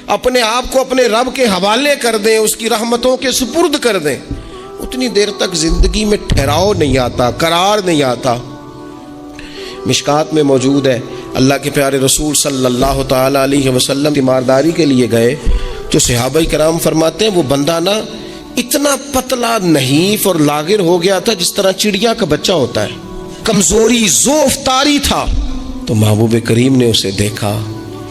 اپنے آپ کو اپنے رب کے حوالے کر دیں، اس کی رحمتوں کے سپرد کر دیں، اتنی دیر تک زندگی میں ٹھہراؤ نہیں آتا، قرار نہیں آتا۔ مشکات میں موجود ہے، اللہ کے پیارے رسول صلی اللہ تعالی علیہ وسلم تیمارداری کے لیے گئے، جو صحابہ کرام فرماتے ہیں وہ بندہ نا اتنا پتلا نحیف اور لاغر ہو گیا تھا جس طرح چڑیا کا بچہ ہوتا ہے، کمزوری ضعف طاری تھا۔ تو محبوب کریم نے اسے دیکھا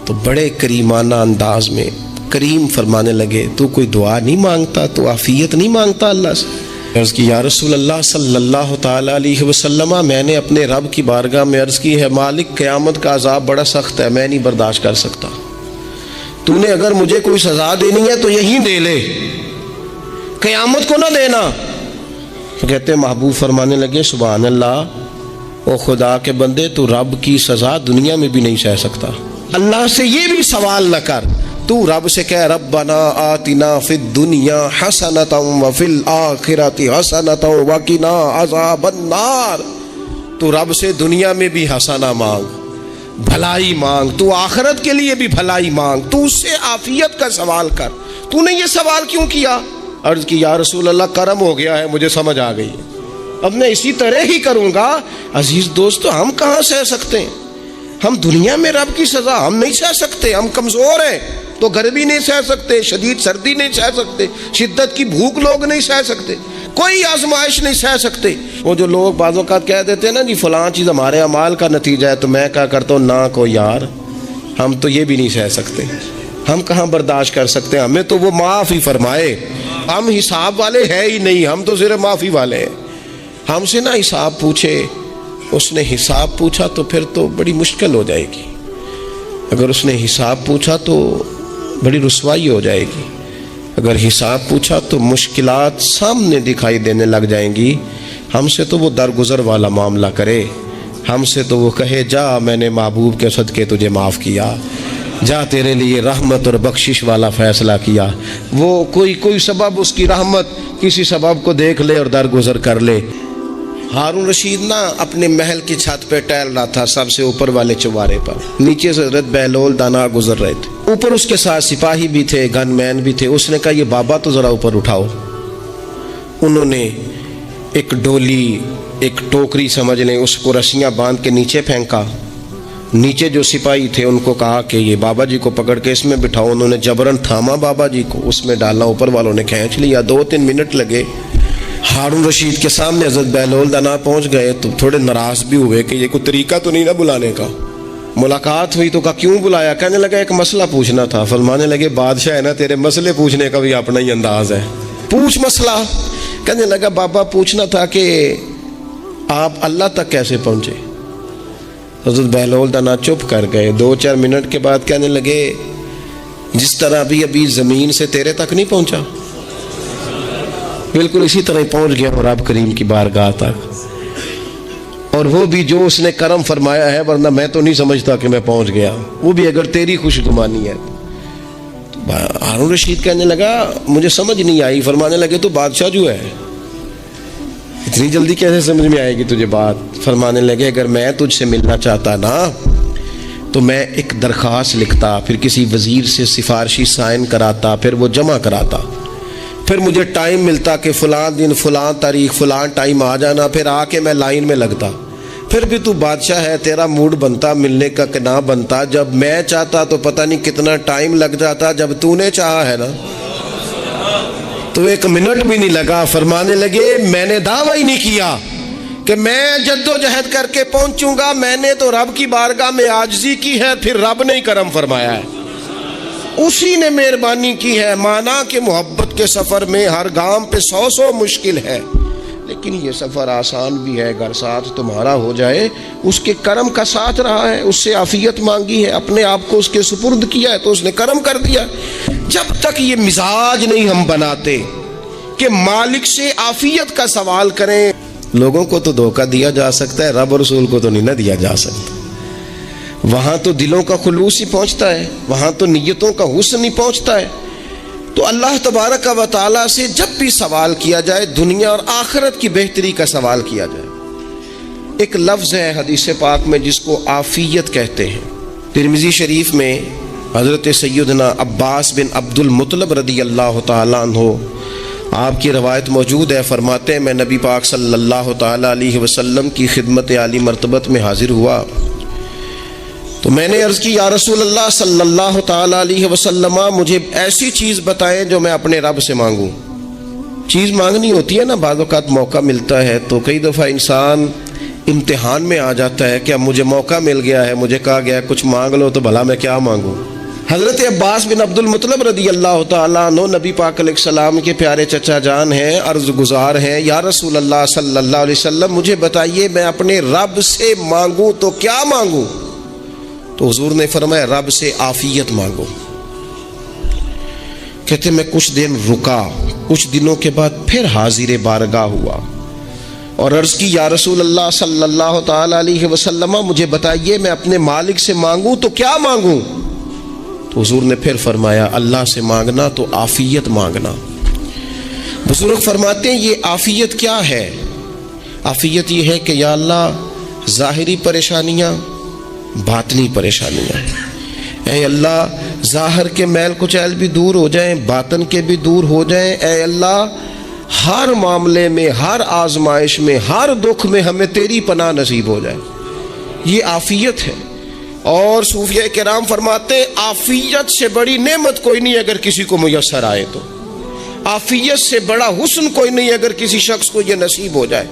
تو بڑے کریمانہ انداز میں کریم فرمانے لگے، تو کوئی دعا نہیں مانگتا، تو عافیت نہیں مانگتا اللہ سے؟ عرض کی یا رسول اللہ صلی اللہ تعالی علیہ وسلم، میں نے اپنے رب کی بارگاہ میں عرض کی ہے، مالک قیامت کا عذاب بڑا سخت ہے، میں نہیں برداشت کر سکتا، تو نے اگر مجھے کوئی سزا دینی ہے تو یہیں دے لے، قیامت کو نہ دینا۔ تو کہتے ہیں محبوب فرمانے لگے سبحان اللہ، او خدا کے بندے، تو رب کی سزا دنیا میں بھی نہیں سہ سکتا، اللہ سے یہ بھی سوال نہ کر، تو رب سے کہہ ربنا آتنا فی الدنیا حسنۃ وفی الآخرۃ حسنۃ وقنا عذاب النار، تو رب سے دنیا میں بھی حسنہ مانگ، بھلائی مانگ، تو آخرت کے لیے بھی بھلائی مانگ، تو اس سے عافیت کا سوال کر، تو نے یہ سوال کیوں کیا؟ عرض کی یا رسول اللہ کرم ہو گیا ہے، مجھے سمجھ آ گئی ہے، اب میں اسی طرح ہی کروں گا۔ عزیز دوستو، ہم کہاں سہ سکتے ہیں؟ ہم دنیا میں رب کی سزا ہم نہیں سہ سکتے، ہم کمزور ہیں، تو گرمی نہیں سہ سکتے، شدید سردی نہیں سہ سکتے، شدت کی بھوک لوگ نہیں سہ سکتے، کوئی آزمائش نہیں سہ سکتے۔ وہ جو لوگ بعض اوقات کہہ دیتے ہیں نا جی فلاں چیز ہمارے اعمال کا نتیجہ ہے، تو میں کیا کرتا ہوں، نہ کو یار، ہم تو یہ بھی نہیں سہ سکتے، ہم کہاں برداشت کر سکتے ہیں، ہمیں تو وہ معاف ہی فرمائے، ہم حساب والے ہے ہی نہیں، ہم تو صرف معافی والے ہیں۔ ہم سے نہ حساب پوچھے، اس نے حساب پوچھا تو پھر تو بڑی مشکل ہو جائے گی، اگر اس نے حساب پوچھا تو بڑی رسوائی ہو جائے گی، اگر حساب پوچھا تو مشکلات سامنے دکھائی دینے لگ جائیں گی۔ ہم سے تو وہ درگزر والا معاملہ کرے، ہم سے تو وہ کہے جا میں نے محبوب کے صدقے تجھے معاف کیا، جا تیرے لیے رحمت اور بخشش والا فیصلہ کیا۔ وہ کوئی سبب، اس کی رحمت کسی سبب کو دیکھ لے اور درگزر کر لے۔ ہارون رشید نا اپنے محل کی چھت پہ ٹہل رہا تھا، سب سے اوپر والے چوارے پر، نیچے سے حضرت بہلول دانا گزر رہے تھے، اوپر اس کے ساتھ سپاہی بھی تھے، گن مین بھی تھے۔ اس نے کہا یہ بابا تو ذرا اوپر اٹھاؤ۔ انہوں نے ایک ڈولی، ایک ٹوکری سمجھ لیں، اس کو رسیاں باندھ کے نیچے پھینکا۔ نیچے جو سپاہی تھے ان کو کہا کہ یہ بابا جی کو پکڑ کے اس میں بٹھاؤ۔ انہوں نے جبرن تھاما بابا جی کو، اس میں ڈالا، اوپر والوں نے کھینچ لیا۔ 2-3 منٹ لگے۔ ہارون رشید کے سامنے حضرت بہلول دانا پہنچ گئے تو تھوڑے ناراض بھی ہوئے کہ یہ کوئی طریقہ تو نہیں نا بلانے کا۔ ملاقات ہوئی تو کہا کیوں بلایا؟ کہنے لگا ایک مسئلہ پوچھنا تھا۔ فرمانے لگے بادشاہ ہے نا، تیرے مسئلے پوچھنے کا بھی اپنا ہی انداز ہے، پوچھ مسئلہ۔ کہنے لگا بابا پوچھنا تھا کہ آپ اللہ تک کیسے پہنچے؟ حضرت بہلول دانا چپ کر گئے۔ 2-4 منٹ کے بعد کہنے لگے جس طرح ابھی زمین سے تیرے تک نہیں پہنچا، بالکل اسی طرح پہنچ گیا اور رب کریم کی بارگاہ تک، اور وہ بھی جو اس نے کرم فرمایا ہے، ورنہ میں تو نہیں سمجھتا کہ میں پہنچ گیا، وہ بھی اگر تیری خوش گمانی ہے۔ ہارون رشید کہنے لگا مجھے سمجھ نہیں آئی۔ فرمانے لگے تو بادشاہ جو ہے، اتنی جلدی کیسے سمجھ میں آئے گی تجھے بات؟ فرمانے لگے اگر میں تجھ سے ملنا چاہتا نا تو میں ایک درخواست لکھتا، پھر کسی وزیر سے سفارشی سائن کراتا، پھر وہ جمع کراتا، پھر مجھے ٹائم ملتا کہ فلاں دن فلاں تاریخ فلاں ٹائم آ جانا، پھر آ کے میں لائن میں لگتا۔ پھر بھی تو بادشاہ ہے، تیرا موڈ بنتا ملنے کا کہ نہ بنتا۔ جب میں چاہتا تو پتہ نہیں کتنا ٹائم لگ جاتا، جب تو نے چاہا ہے نا تو 1 منٹ بھی نہیں لگا۔ فرمانے لگے میں نے دعویٰ ہی نہیں کیا کہ میں جد و جہد کر کے پہنچوں گا، میں نے تو رب کی بارگاہ میں عاجزی کی ہے، پھر رب نے ہی کرم فرمایا ہے، اسی نے مہربانی کی ہے۔ مانا کہ محبت کے سفر میں ہر گام پہ 100 مشکل ہے، لیکن یہ سفر آسان بھی ہے اگر ساتھ تمہارا ہو جائے۔ اس کے کرم کا ساتھ رہا ہے، اس سے عافیت مانگی ہے، اپنے آپ کو اس کے سپرد کیا ہے تو اس نے کرم کر دیا۔ جب تک یہ مزاج نہیں ہم بناتے کہ مالک سے عافیت کا سوال کریں، لوگوں کو تو دھوکہ دیا جا سکتا ہے، رب اور رسول کو تو نہیں نہ دیا جا سکتا۔ وہاں تو دلوں کا خلوص ہی پہنچتا ہے، وہاں تو نیتوں کا حسن ہی پہنچتا ہے۔ تو اللہ تبارک و تعالیٰ سے جب بھی سوال کیا جائے، دنیا اور آخرت کی بہتری کا سوال کیا جائے۔ ایک لفظ ہے حدیث پاک میں جس کو عافیت کہتے ہیں۔ ترمذی شریف میں حضرت سیدنا عباس بن عبد المطلب رضی اللہ تعالیٰ عنہ، آپ کی روایت موجود ہے، فرماتے ہیں میں نبی پاک صلی اللہ تعالیٰ علیہ وسلم کی خدمت عالی مرتبت میں حاضر ہوا تو میں نے عرض کی یا رسول اللہ صلی اللہ تعالیٰ علیہ وسلم، مجھے ایسی چیز بتائیں جو میں اپنے رب سے مانگوں۔ چیز مانگنی ہوتی ہے نا، بعض اوقات موقع ملتا ہے تو کئی دفعہ انسان امتحان میں آ جاتا ہے کہ اب مجھے موقع مل گیا ہے، مجھے کہا گیا کچھ مانگ لو، تو بھلا میں کیا مانگوں۔ حضرت عباس بن عبد المطلب رضی اللہ تعالیٰ عنہ نبی پاک علیہ السلام کے پیارے چچا جان ہیں، عرض گزار ہیں یا رسول اللہ صلی اللہ علیہ وسلم، مجھے بتائیے میں اپنے رب سے مانگوں تو کیا مانگوں؟ تو حضور نے فرمایا رب سے عافیت مانگو۔ کہتے میں کچھ دن رکا، کچھ دنوں کے بعد پھر حاضر بارگاہ ہوا اور عرض کی یا رسول اللہ صلی اللہ تعالیٰ علیہ وسلم، مجھے بتائیے میں اپنے مالک سے مانگوں تو کیا مانگوں؟ تو حضور نے پھر فرمایا اللہ سے مانگنا تو عافیت مانگنا۔ بزرگ فرماتے ہیں یہ عافیت کیا ہے؟ عافیت یہ ہے کہ یا اللہ ظاہری پریشانیاں، باطنی پریشانیاں، اے اللہ ظاہر کے میل کچیل بھی دور ہو جائیں، باطن کے بھی دور ہو جائیں، اے اللہ ہر معاملے میں، ہر آزمائش میں، ہر دکھ میں ہمیں تیری پناہ نصیب ہو جائے، یہ عافیت ہے۔ اور صوفیہ کرام فرماتے ہیں عافیت سے بڑی نعمت کوئی نہیں اگر کسی کو میسر آئے تو، عافیت سے بڑا حسن کوئی نہیں اگر کسی شخص کو یہ نصیب ہو جائے۔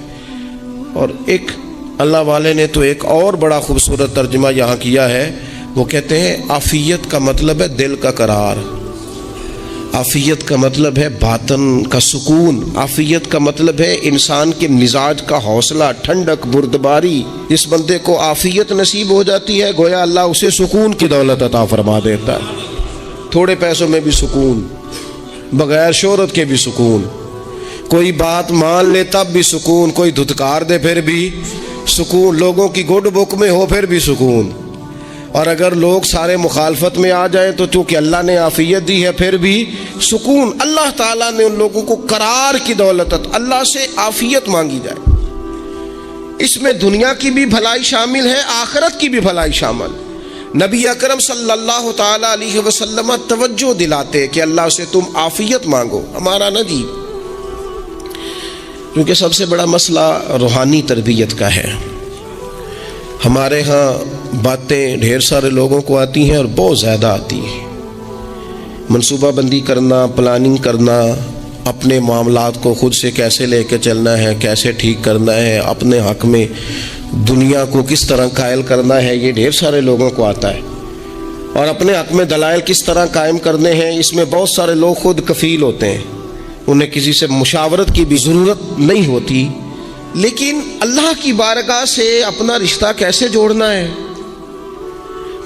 اور ایک اللہ والے نے تو ایک اور بڑا خوبصورت ترجمہ یہاں کیا ہے، وہ کہتے ہیں عافیت کا مطلب ہے دل کا قرار، عافیت کا مطلب ہے باطن کا سکون، عافیت کا مطلب ہے انسان کے مزاج کا حوصلہ، ٹھنڈک، بردباری۔ جس بندے کو عافیت نصیب ہو جاتی ہے گویا اللہ اسے سکون کی دولت عطا فرما دیتا ہے، تھوڑے پیسوں میں بھی سکون، بغیر شہرت کے بھی سکون، کوئی بات مان لے تب بھی سکون، کوئی دھتکار دے پھر بھی سکون، لوگوں کی گڈ بک میں ہو پھر بھی سکون، اور اگر لوگ سارے مخالفت میں آ جائیں تو چونکہ اللہ نے عافیت دی ہے پھر بھی سکون۔ اللہ تعالیٰ نے ان لوگوں کو قرار کی دولت، اللہ سے عافیت مانگی جائے، اس میں دنیا کی بھی بھلائی شامل ہے، آخرت کی بھی بھلائی شامل۔ نبی اکرم صلی اللہ تعالیٰ علیہ وسلم توجہ دلاتے کہ اللہ سے تم عافیت مانگو، ہمارا نہ جی، کیونکہ سب سے بڑا مسئلہ روحانی تربیت کا ہے۔ ہمارے ہاں باتیں ڈھیر سارے لوگوں کو آتی ہیں اور بہت زیادہ آتی ہیں، منصوبہ بندی کرنا، پلاننگ کرنا، اپنے معاملات کو خود سے کیسے لے کے چلنا ہے، کیسے ٹھیک کرنا ہے، اپنے حق میں دنیا کو کس طرح قائل کرنا ہے، یہ ڈھیر سارے لوگوں کو آتا ہے، اور اپنے حق میں دلائل کس طرح قائم کرنے ہیں، اس میں بہت سارے لوگ خود کفیل ہوتے ہیں، انہیں کسی سے مشاورت کی بھی ضرورت نہیں ہوتی۔ لیکن اللہ کی بارگاہ سے اپنا رشتہ کیسے جوڑنا ہے،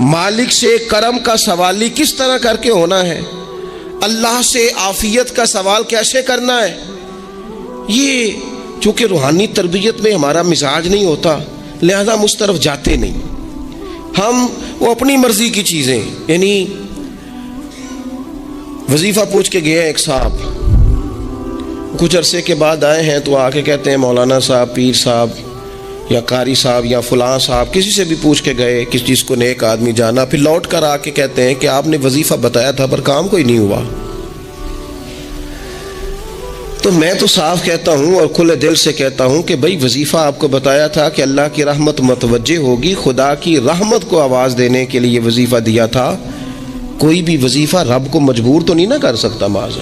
مالک سے کرم کا سوالی کس طرح کر کے ہونا ہے، اللہ سے عافیت کا سوال کیسے کرنا ہے، یہ چونکہ روحانی تربیت میں ہمارا مزاج نہیں ہوتا لہذا ہم اس طرف جاتے نہیں، ہم وہ اپنی مرضی کی چیزیں، یعنی وظیفہ پوچھ کے گئے ایک صاحب، کچھ عرصے کے بعد آئے ہیں تو آ کے کہتے ہیں مولانا صاحب، پیر صاحب یا قاری صاحب یا فلاں صاحب، کسی سے بھی پوچھ کے گئے، کس چیز کو نیک آدمی جانا، پھر لوٹ کر آ کے کہتے ہیں کہ آپ نے وظیفہ بتایا تھا پر کام کوئی نہیں ہوا۔ تو میں تو صاف کہتا ہوں اور کھلے دل سے کہتا ہوں کہ بھائی وظیفہ آپ کو بتایا تھا کہ اللہ کی رحمت متوجہ ہوگی، خدا کی رحمت کو آواز دینے کے لیے وظیفہ دیا تھا، کوئی بھی وظیفہ رب کو مجبور تو نہیں نہ کر سکتا معاذ۔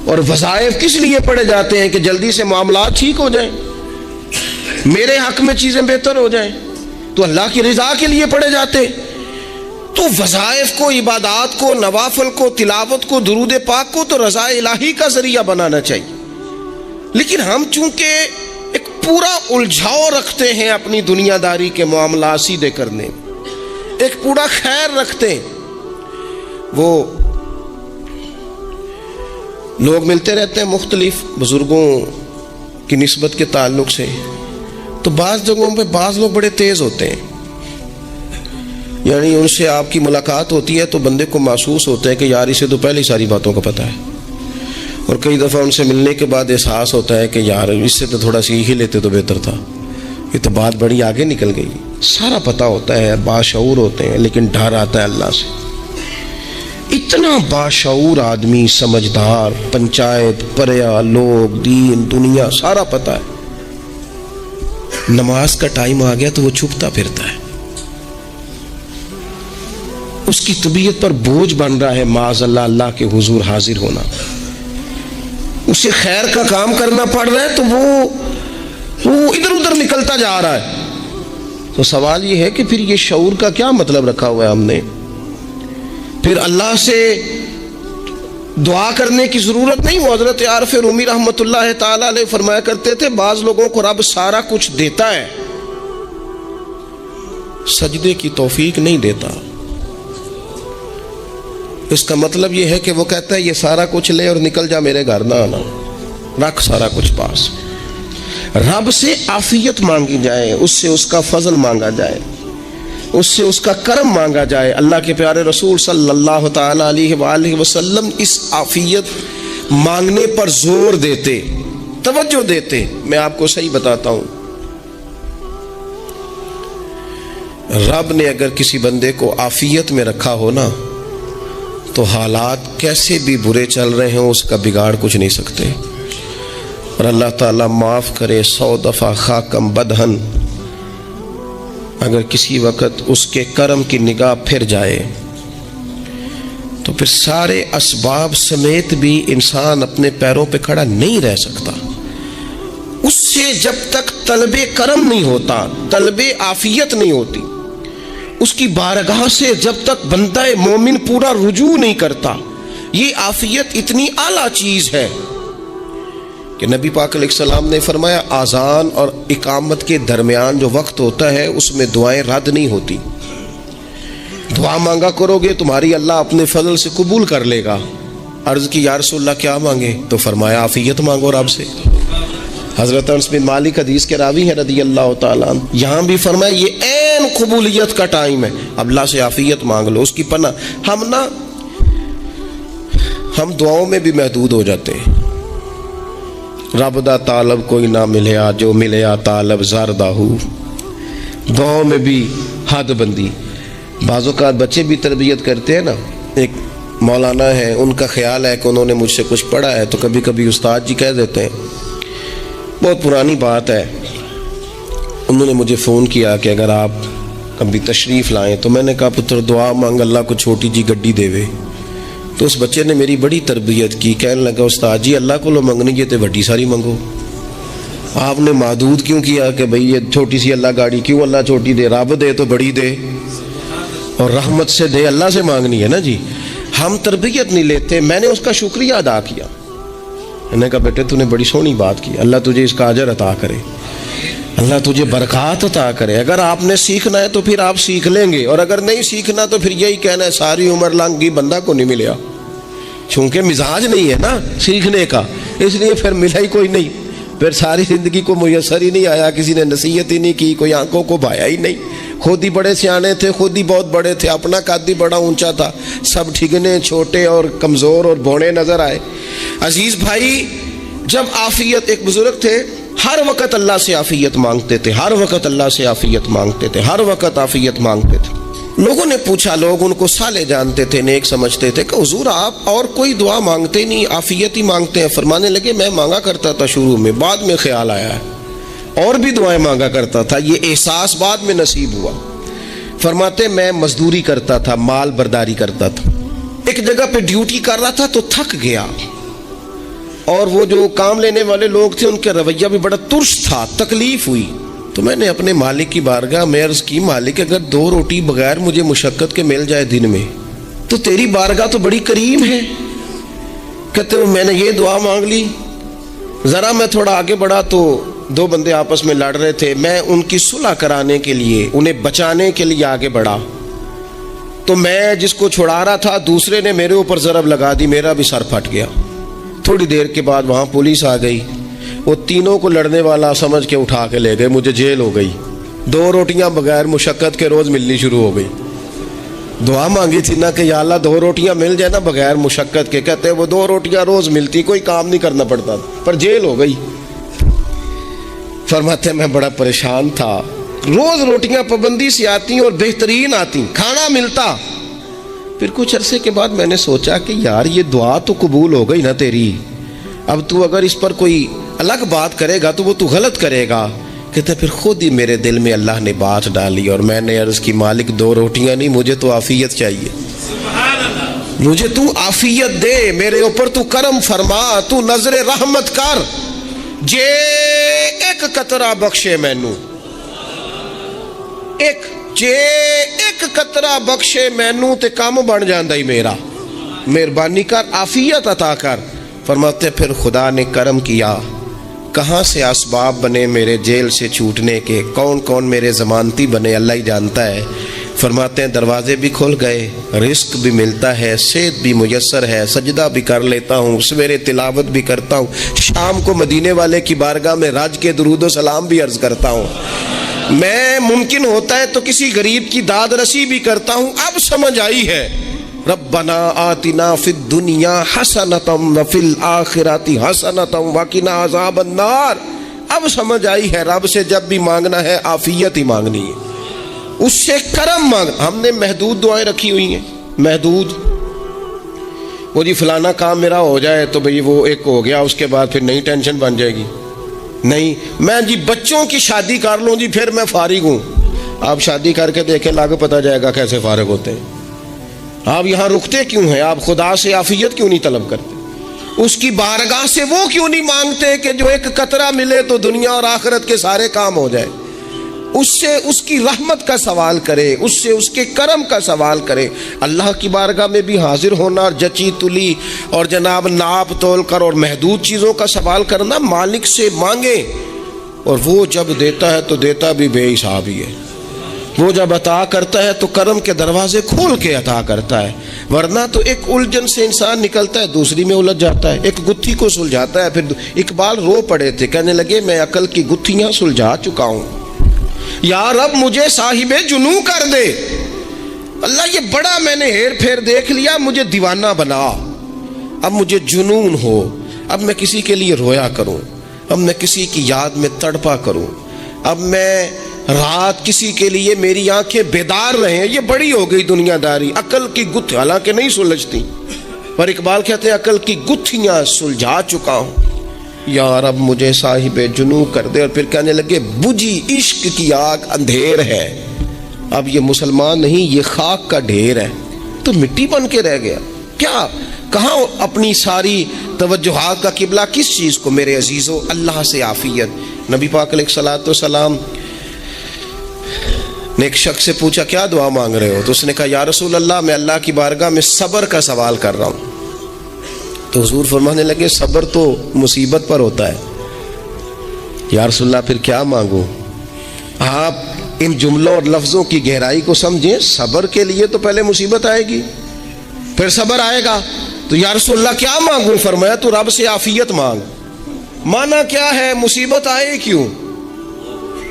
اور وظائف کس لیے پڑھے جاتے ہیں کہ جلدی سے معاملات ٹھیک ہو جائیں، میرے حق میں چیزیں بہتر ہو جائیں، تو اللہ کی رضا کے لیے پڑھے جاتے۔ تو وظائف کو، عبادات کو، نوافل کو، تلاوت کو، درود پاک کو تو رضا الہی کا ذریعہ بنانا چاہیے، لیکن ہم چونکہ ایک پورا الجھاؤ رکھتے ہیں اپنی دنیا داری کے معاملات سیدھے کرنے، ایک پورا خیر رکھتے ہیں۔ وہ لوگ ملتے رہتے ہیں مختلف بزرگوں کی نسبت کے تعلق سے، تو بعض جگہوں پہ بعض لوگ بڑے تیز ہوتے ہیں، یعنی ان سے آپ کی ملاقات ہوتی ہے تو بندے کو محسوس ہوتا ہے کہ یار اسے تو پہلے ہی ساری باتوں کا پتہ ہے، اور کئی دفعہ ان سے ملنے کے بعد احساس ہوتا ہے کہ یار اس سے تو تھوڑا سیکھ ہی لیتے تو بہتر تھا، یہ تو بات بڑی آگے نکل گئی. سارا پتہ ہوتا ہے, باشعور ہوتے ہیں, لیکن ڈر آتا ہے اللہ سے. اتنا باشعور آدمی, سمجھدار, پنچایت, پریا, لوگ, دین, دنیا سارا پتہ ہے, نماز کا ٹائم آ گیا تو وہ چھپتا پھرتا ہے. اس کی طبیعت پر بوجھ بن رہا ہے معاذ اللہ اللہ کے حضور حاضر ہونا. اسے خیر کا کام کرنا پڑ رہا ہے تو وہ ادھر ادھر نکلتا جا رہا ہے. تو سوال یہ ہے کہ پھر یہ شعور کا کیا مطلب رکھا ہوا ہے ہم نے؟ پھر اللہ سے دعا کرنے کی ضرورت نہیں. حضرت عارف رومی رحمۃ اللہ تعالی علیہ فرمایا کرتے تھے بعض لوگوں کو رب سارا کچھ دیتا ہے, سجدے کی توفیق نہیں دیتا. اس کا مطلب یہ ہے کہ وہ کہتا ہے یہ سارا کچھ لے اور نکل جا, میرے گھر نہ آنا, رکھ سارا کچھ پاس. رب سے عافیت مانگی جائے, اس سے اس کا فضل مانگا جائے, اس سے اس کا کرم مانگا جائے. اللہ کے پیارے رسول صلی اللہ تعالی علیہ وآلہ وسلم اس عافیت مانگنے پر زور دیتے, توجہ دیتے. میں آپ کو صحیح بتاتا ہوں, رب نے اگر کسی بندے کو عافیت میں رکھا ہو نا تو حالات کیسے بھی برے چل رہے ہوں اس کا بگاڑ کچھ نہیں سکتے. اور اللہ تعالیٰ معاف کرے, 100 دفعہ خاکم بدہن, اگر کسی وقت اس کے کرم کی نگاہ پھر جائے تو پھر سارے اسباب سمیت بھی انسان اپنے پیروں پہ کھڑا نہیں رہ سکتا. اس سے جب تک طلب کرم نہیں ہوتا, طلب عافیت نہیں ہوتی, اس کی بارگاہ سے جب تک بندہ مومن پورا رجوع نہیں کرتا, یہ عافیت اتنی اعلیٰ چیز ہے کہ نبی پاک علیہ السلام نے فرمایا اذان اور اقامت کے درمیان جو وقت ہوتا ہے اس میں دعائیں رد نہیں ہوتی. دعا مانگا کرو گے تمہاری اللہ اپنے فضل سے قبول کر لے گا. عرض کی یا رسول اللہ کیا مانگے؟ تو فرمایا عافیت مانگو رب سے. حضرت انس بن مالک حدیث کے راوی ہیں رضی اللہ تعالیٰ عنہ, یہاں بھی فرمایا یہ عین قبولیت کا ٹائم ہے, اب اللہ سے عافیت مانگ لو, اس کی پناہ. ہم دعاؤں میں بھی محدود ہو جاتے ہیں. رب دا طالب کوئی نہ ملیا, جو ملیا طالب زردہ ہو. دعاؤں میں بھی حد بندی. بعض اوقات بچے بھی تربیت کرتے ہیں نا, ایک مولانا ہے, ان کا خیال ہے کہ انہوں نے مجھ سے کچھ پڑھا ہے تو کبھی کبھی استاد جی کہہ دیتے ہیں, بہت پرانی بات ہے, انہوں نے مجھے فون کیا کہ اگر آپ کبھی تشریف لائیں, تو میں نے کہا پتر دعا مانگ اللہ کو چھوٹی جی گڈی دے وے. تو اس بچے نے میری بڑی تربیت کی, کہنے لگا استاد جی اللہ کو لو منگنی جی تے بڑی ساری منگو, آپ نے محدود کیوں کیا کہ بھئی یہ چھوٹی سی اللہ گاڑی کیوں اللہ چھوٹی دے, رب دے تو بڑی دے اور رحمت سے دے, اللہ سے مانگنی ہے نا جی. ہم تربیت نہیں لیتے. میں نے اس کا شکریہ ادا کیا, میں نے کہا بیٹے تو نے بڑی سونی بات کی, اللہ تجھے اس کا اجر عطا کرے, اللہ تجھے برکات عطا کرے. اگر آپ نے سیکھنا ہے تو پھر آپ سیکھ لیں گے, اور اگر نہیں سیکھنا تو پھر یہی کہنا ہے ساری عمر لنگ گئی بندہ کو نہیں ملیا, چونکہ مزاج نہیں ہے نا سیکھنے کا, اس لیے پھر ملا ہی کوئی نہیں. پھر ساری زندگی کو میسر ہی نہیں آیا, کسی نے نصیحت ہی نہیں کی, کوئی آنکھوں کو بھایا ہی نہیں. خود ہی بڑے سیانے تھے, خود ہی بہت بڑے تھے, اپنا قد ہی بڑا اونچا تھا, سب ٹھگنے چھوٹے اور کمزور اور بوڑے نظر آئے. عزیز بھائی, جب عافیت, ایک بزرگ تھے ہر وقت اللہ سے عافیت مانگتے تھے, ہر وقت اللہ سے عافیت مانگتے تھے, ہر وقت عافیت مانگتے تھے. لوگوں نے پوچھا, لوگ ان کو صالح جانتے تھے, نیک سمجھتے تھے, کہ حضور آپ اور کوئی دعا مانگتے نہیں, عافیت ہی مانگتے ہیں. فرمانے لگے میں مانگا کرتا تھا شروع میں, بعد میں خیال آیا ہے اور بھی دعائیں مانگا کرتا تھا, یہ احساس بعد میں نصیب ہوا. فرماتے میں مزدوری کرتا تھا, مال برداری کرتا تھا, ایک جگہ پہ ڈیوٹی کر رہا تھا تو تھک گیا, اور وہ جو کام لینے والے لوگ تھے ان کا رویہ بھی بڑا ترس تھا, تکلیف ہوئی. تو میں نے اپنے مالک کی بارگاہ میں عرض کی, مالک اگر 2 روٹی بغیر مجھے مشقت کے مل جائے دن میں تو تیری بارگاہ تو بڑی کریم ہے. کہتے ہیں میں نے یہ دعا مانگ لی. ذرا میں تھوڑا آگے بڑھا تو 2 بندے آپس میں لڑ رہے تھے, میں ان کی صلح کرانے کے لیے, انہیں بچانے کے لیے آگے بڑھا, تو میں جس کو چھڑا رہا تھا دوسرے نے میرے اوپر ضرب لگا دی, میرا بھی سر پھٹ گیا. تھوڑی دیر کے بعد وہاں پولیس آ گئی, وہ تینوں کو لڑنے والا سمجھ کے اٹھا کے لے گئے, مجھے جیل ہو گئی. 2 روٹیاں بغیر مشقت کے روز ملنی شروع ہو گئی. دعا مانگی تھی نا کہ یا اللہ 2 روٹیاں مل جائے نا بغیر مشقت کے, کہتے ہیں وہ 2 روٹیاں روز ملتی, کوئی کام نہیں کرنا پڑتا, پر جیل ہو گئی. فرماتے ہیں میں بڑا پریشان تھا، روز روٹیاں پابندی سے آتی اور بہترین آتی، کھانا ملتا۔ پھر کچھ عرصے کے بعد میں نے سوچا کہ یار یہ دعا تو قبول ہو گئی نا تیری، اب تو اگر اس پر کوئی الگ بات کرے گا تو وہ تو غلط کرے گا۔ کہتے پھر خود ہی میرے دل میں اللہ نے بات ڈالی اور میں نے عرض کی مالک 2 روٹیاں نہیں، مجھے تو عافیت چاہیے، مجھے تو عافیت دے، میرے اوپر تو کرم فرما، تو نظر رحمت کر، جے ایک قطرہ بخشے مینوں، جے ایک قطرہ بخشے مینوں تے کام بن جاندا ہی میرا، مہربانی کر، عافیت عطا کر۔ فرماتے پھر خدا نے کرم کیا، کہاں سے اسباب بنے میرے جیل سے چھوٹنے کے، کون کون میرے ضمانتی بنے اللہ ہی جانتا ہے۔ فرماتے ہیں دروازے بھی کھل گئے، رزق بھی ملتا ہے، صحت بھی میسر ہے، سجدہ بھی کر لیتا ہوں، سویرے تلاوت بھی کرتا ہوں، شام کو مدینے والے کی بارگاہ میں راج کے درود و سلام بھی عرض کرتا ہوں، میں ممکن ہوتا ہے تو کسی غریب کی داد رسی بھی کرتا ہوں۔ اب سمجھ آئی ہے ربنا آتنا فی الدنیا حسنۃ وفی الآخرۃ حسنۃ وقنا عذاب النار۔ اب سمجھ آئی ہے رب سے جب بھی مانگنا ہے عافیت ہی مانگنی ہے، اس سے کرم مانگ۔ ہم نے محدود دعائیں رکھی ہوئی ہیں، محدود، وہ جی فلانا کام میرا ہو جائے تو بھئی وہ ایک ہو گیا، اس کے بعد پھر نئی ٹینشن بن جائے گی، نہیں میں جی بچوں کی شادی کر لوں جی پھر میں فارغ ہوں۔ آپ شادی کر کے دیکھیں، لاگو پتہ جائے گا کیسے فارغ ہوتے ہیں۔ آپ یہاں رکتے کیوں ہیں؟ آپ خدا سے عافیت کیوں نہیں طلب کرتے؟ اس کی بارگاہ سے وہ کیوں نہیں مانگتے کہ جو ایک قطرہ ملے تو دنیا اور آخرت کے سارے کام ہو جائے؟ اس سے اس کی رحمت کا سوال کرے، اس سے اس کے کرم کا سوال کرے۔ اللہ کی بارگاہ میں بھی حاضر ہونا اور جچی تلی اور جناب ناپ تول کر اور محدود چیزوں کا سوال کرنا، مالک سے مانگے، اور وہ جب دیتا ہے تو دیتا بھی بے حساب ہی ہے، وہ جب عطا کرتا ہے تو کرم کے دروازے کھول کے عطا کرتا ہے، ورنہ تو ایک الجھن سے انسان نکلتا ہے دوسری میں الجھ جاتا ہے، ایک گتھی کو سلجھاتا ہے۔ پھر اقبال رو پڑے تھے، کہنے لگے میں عقل کی گتھیاں سلجھا چکا ہوں، یا رب مجھے صاحب جنوں کر دے، اللہ یہ بڑا میں نے ہیر پھیر دیکھ لیا، مجھے دیوانہ بنا، اب مجھے جنون ہو، اب میں کسی کے لیے رویا کروں، اب میں کسی کی یاد میں تڑپا کروں، اب میں رات کسی کے لیے میری آنکھیں بیدار رہیں، یہ بڑی ہو گئی دنیا داری، عقل کی گتھی حالانکہ نہیں سلجھتی، پر اقبال کہتے ہیں عقل کی گتھیاں سلجھا چکا ہوں، یا رب مجھے صاحب جنوں کر دے۔ اور پھر کہنے لگے بجھی عشق کی آگ اندھیر ہے، اب یہ مسلمان نہیں، یہ خاک کا ڈھیر ہے، تو مٹی بن کے رہ گیا، کیا کہاں اپنی ساری توجہات کا قبلہ کس چیز کو؟ میرے عزیزو اللہ سے عافیت۔ نبی پاک علیہ الصلوۃ والسلام نے ایک شخص سے پوچھا کیا دعا مانگ رہے ہو؟ تو اس نے کہا یا رسول اللہ میں اللہ کی بارگاہ میں صبر کا سوال کر رہا ہوں۔ تو حضور فرمانے لگے صبر تو مصیبت پر ہوتا ہے۔ یا رسول اللہ پھر کیا مانگوں؟ آپ ان جملوں اور لفظوں کی گہرائی کو سمجھیں، صبر کے لیے تو پہلے مصیبت آئے گی پھر صبر آئے گا، تو یا رسول اللہ کیا مانگوں؟ فرمایا تو رب سے عافیت مانگ۔ مانا کیا ہے؟ مصیبت آئے کیوں؟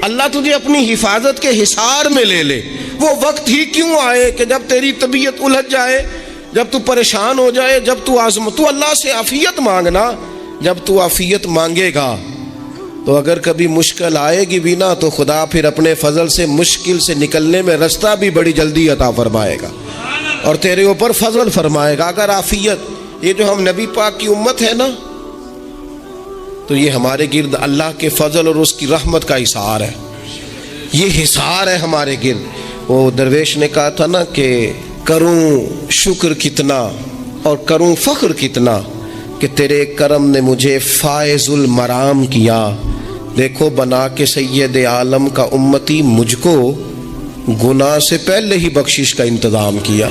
اللہ تجھے اپنی حفاظت کے حصار میں لے لے، وہ وقت ہی کیوں آئے کہ جب تیری طبیعت الجھ جائے، جب تو پریشان ہو جائے، جب تو تو اللہ سے عافیت مانگنا۔ جب تو عافیت مانگے گا تو اگر کبھی مشکل آئے گی بھی نا تو خدا پھر اپنے فضل سے مشکل سے نکلنے میں رستہ بھی بڑی جلدی عطا فرمائے گا اور تیرے اوپر فضل فرمائے گا۔ اگر عافیت، یہ جو ہم نبی پاک کی امت ہے نا، تو یہ ہمارے گرد اللہ کے فضل اور اس کی رحمت کا حصار ہے، یہ حصار ہے ہمارے گرد۔ وہ درویش نے کہا تھا نا کہ کروں شکر کتنا اور کروں فخر کتنا کہ تیرے کرم نے مجھے فائز المرام کیا، دیکھو بنا کے سید عالم کا امتی مجھ کو گناہ سے پہلے ہی بخشش کا انتظام کیا۔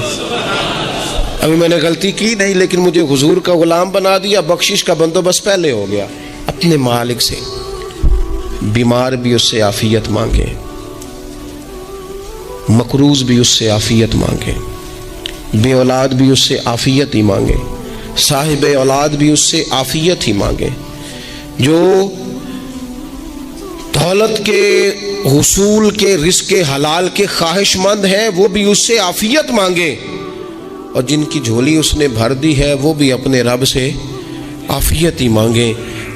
ابھی میں نے غلطی کی نہیں لیکن مجھے حضور کا غلام بنا دیا، بخشش کا بندوبست پہلے ہو گیا۔ اپنے مالک سے بیمار بھی اس سے عافیت مانگے، مقروض بھی اس سے عافیت مانگے، بے اولاد بھی اس سے عافیت ہی مانگے، صاحب اولاد بھی اس سے عافیت ہی مانگے، جو دولت کے حصول کے رزق حلال کے خواہش مند ہیں وہ بھی اس سے عافیت مانگے، اور جن کی جھولی اس نے بھر دی ہے وہ بھی اپنے رب سے عافیت ہی مانگے۔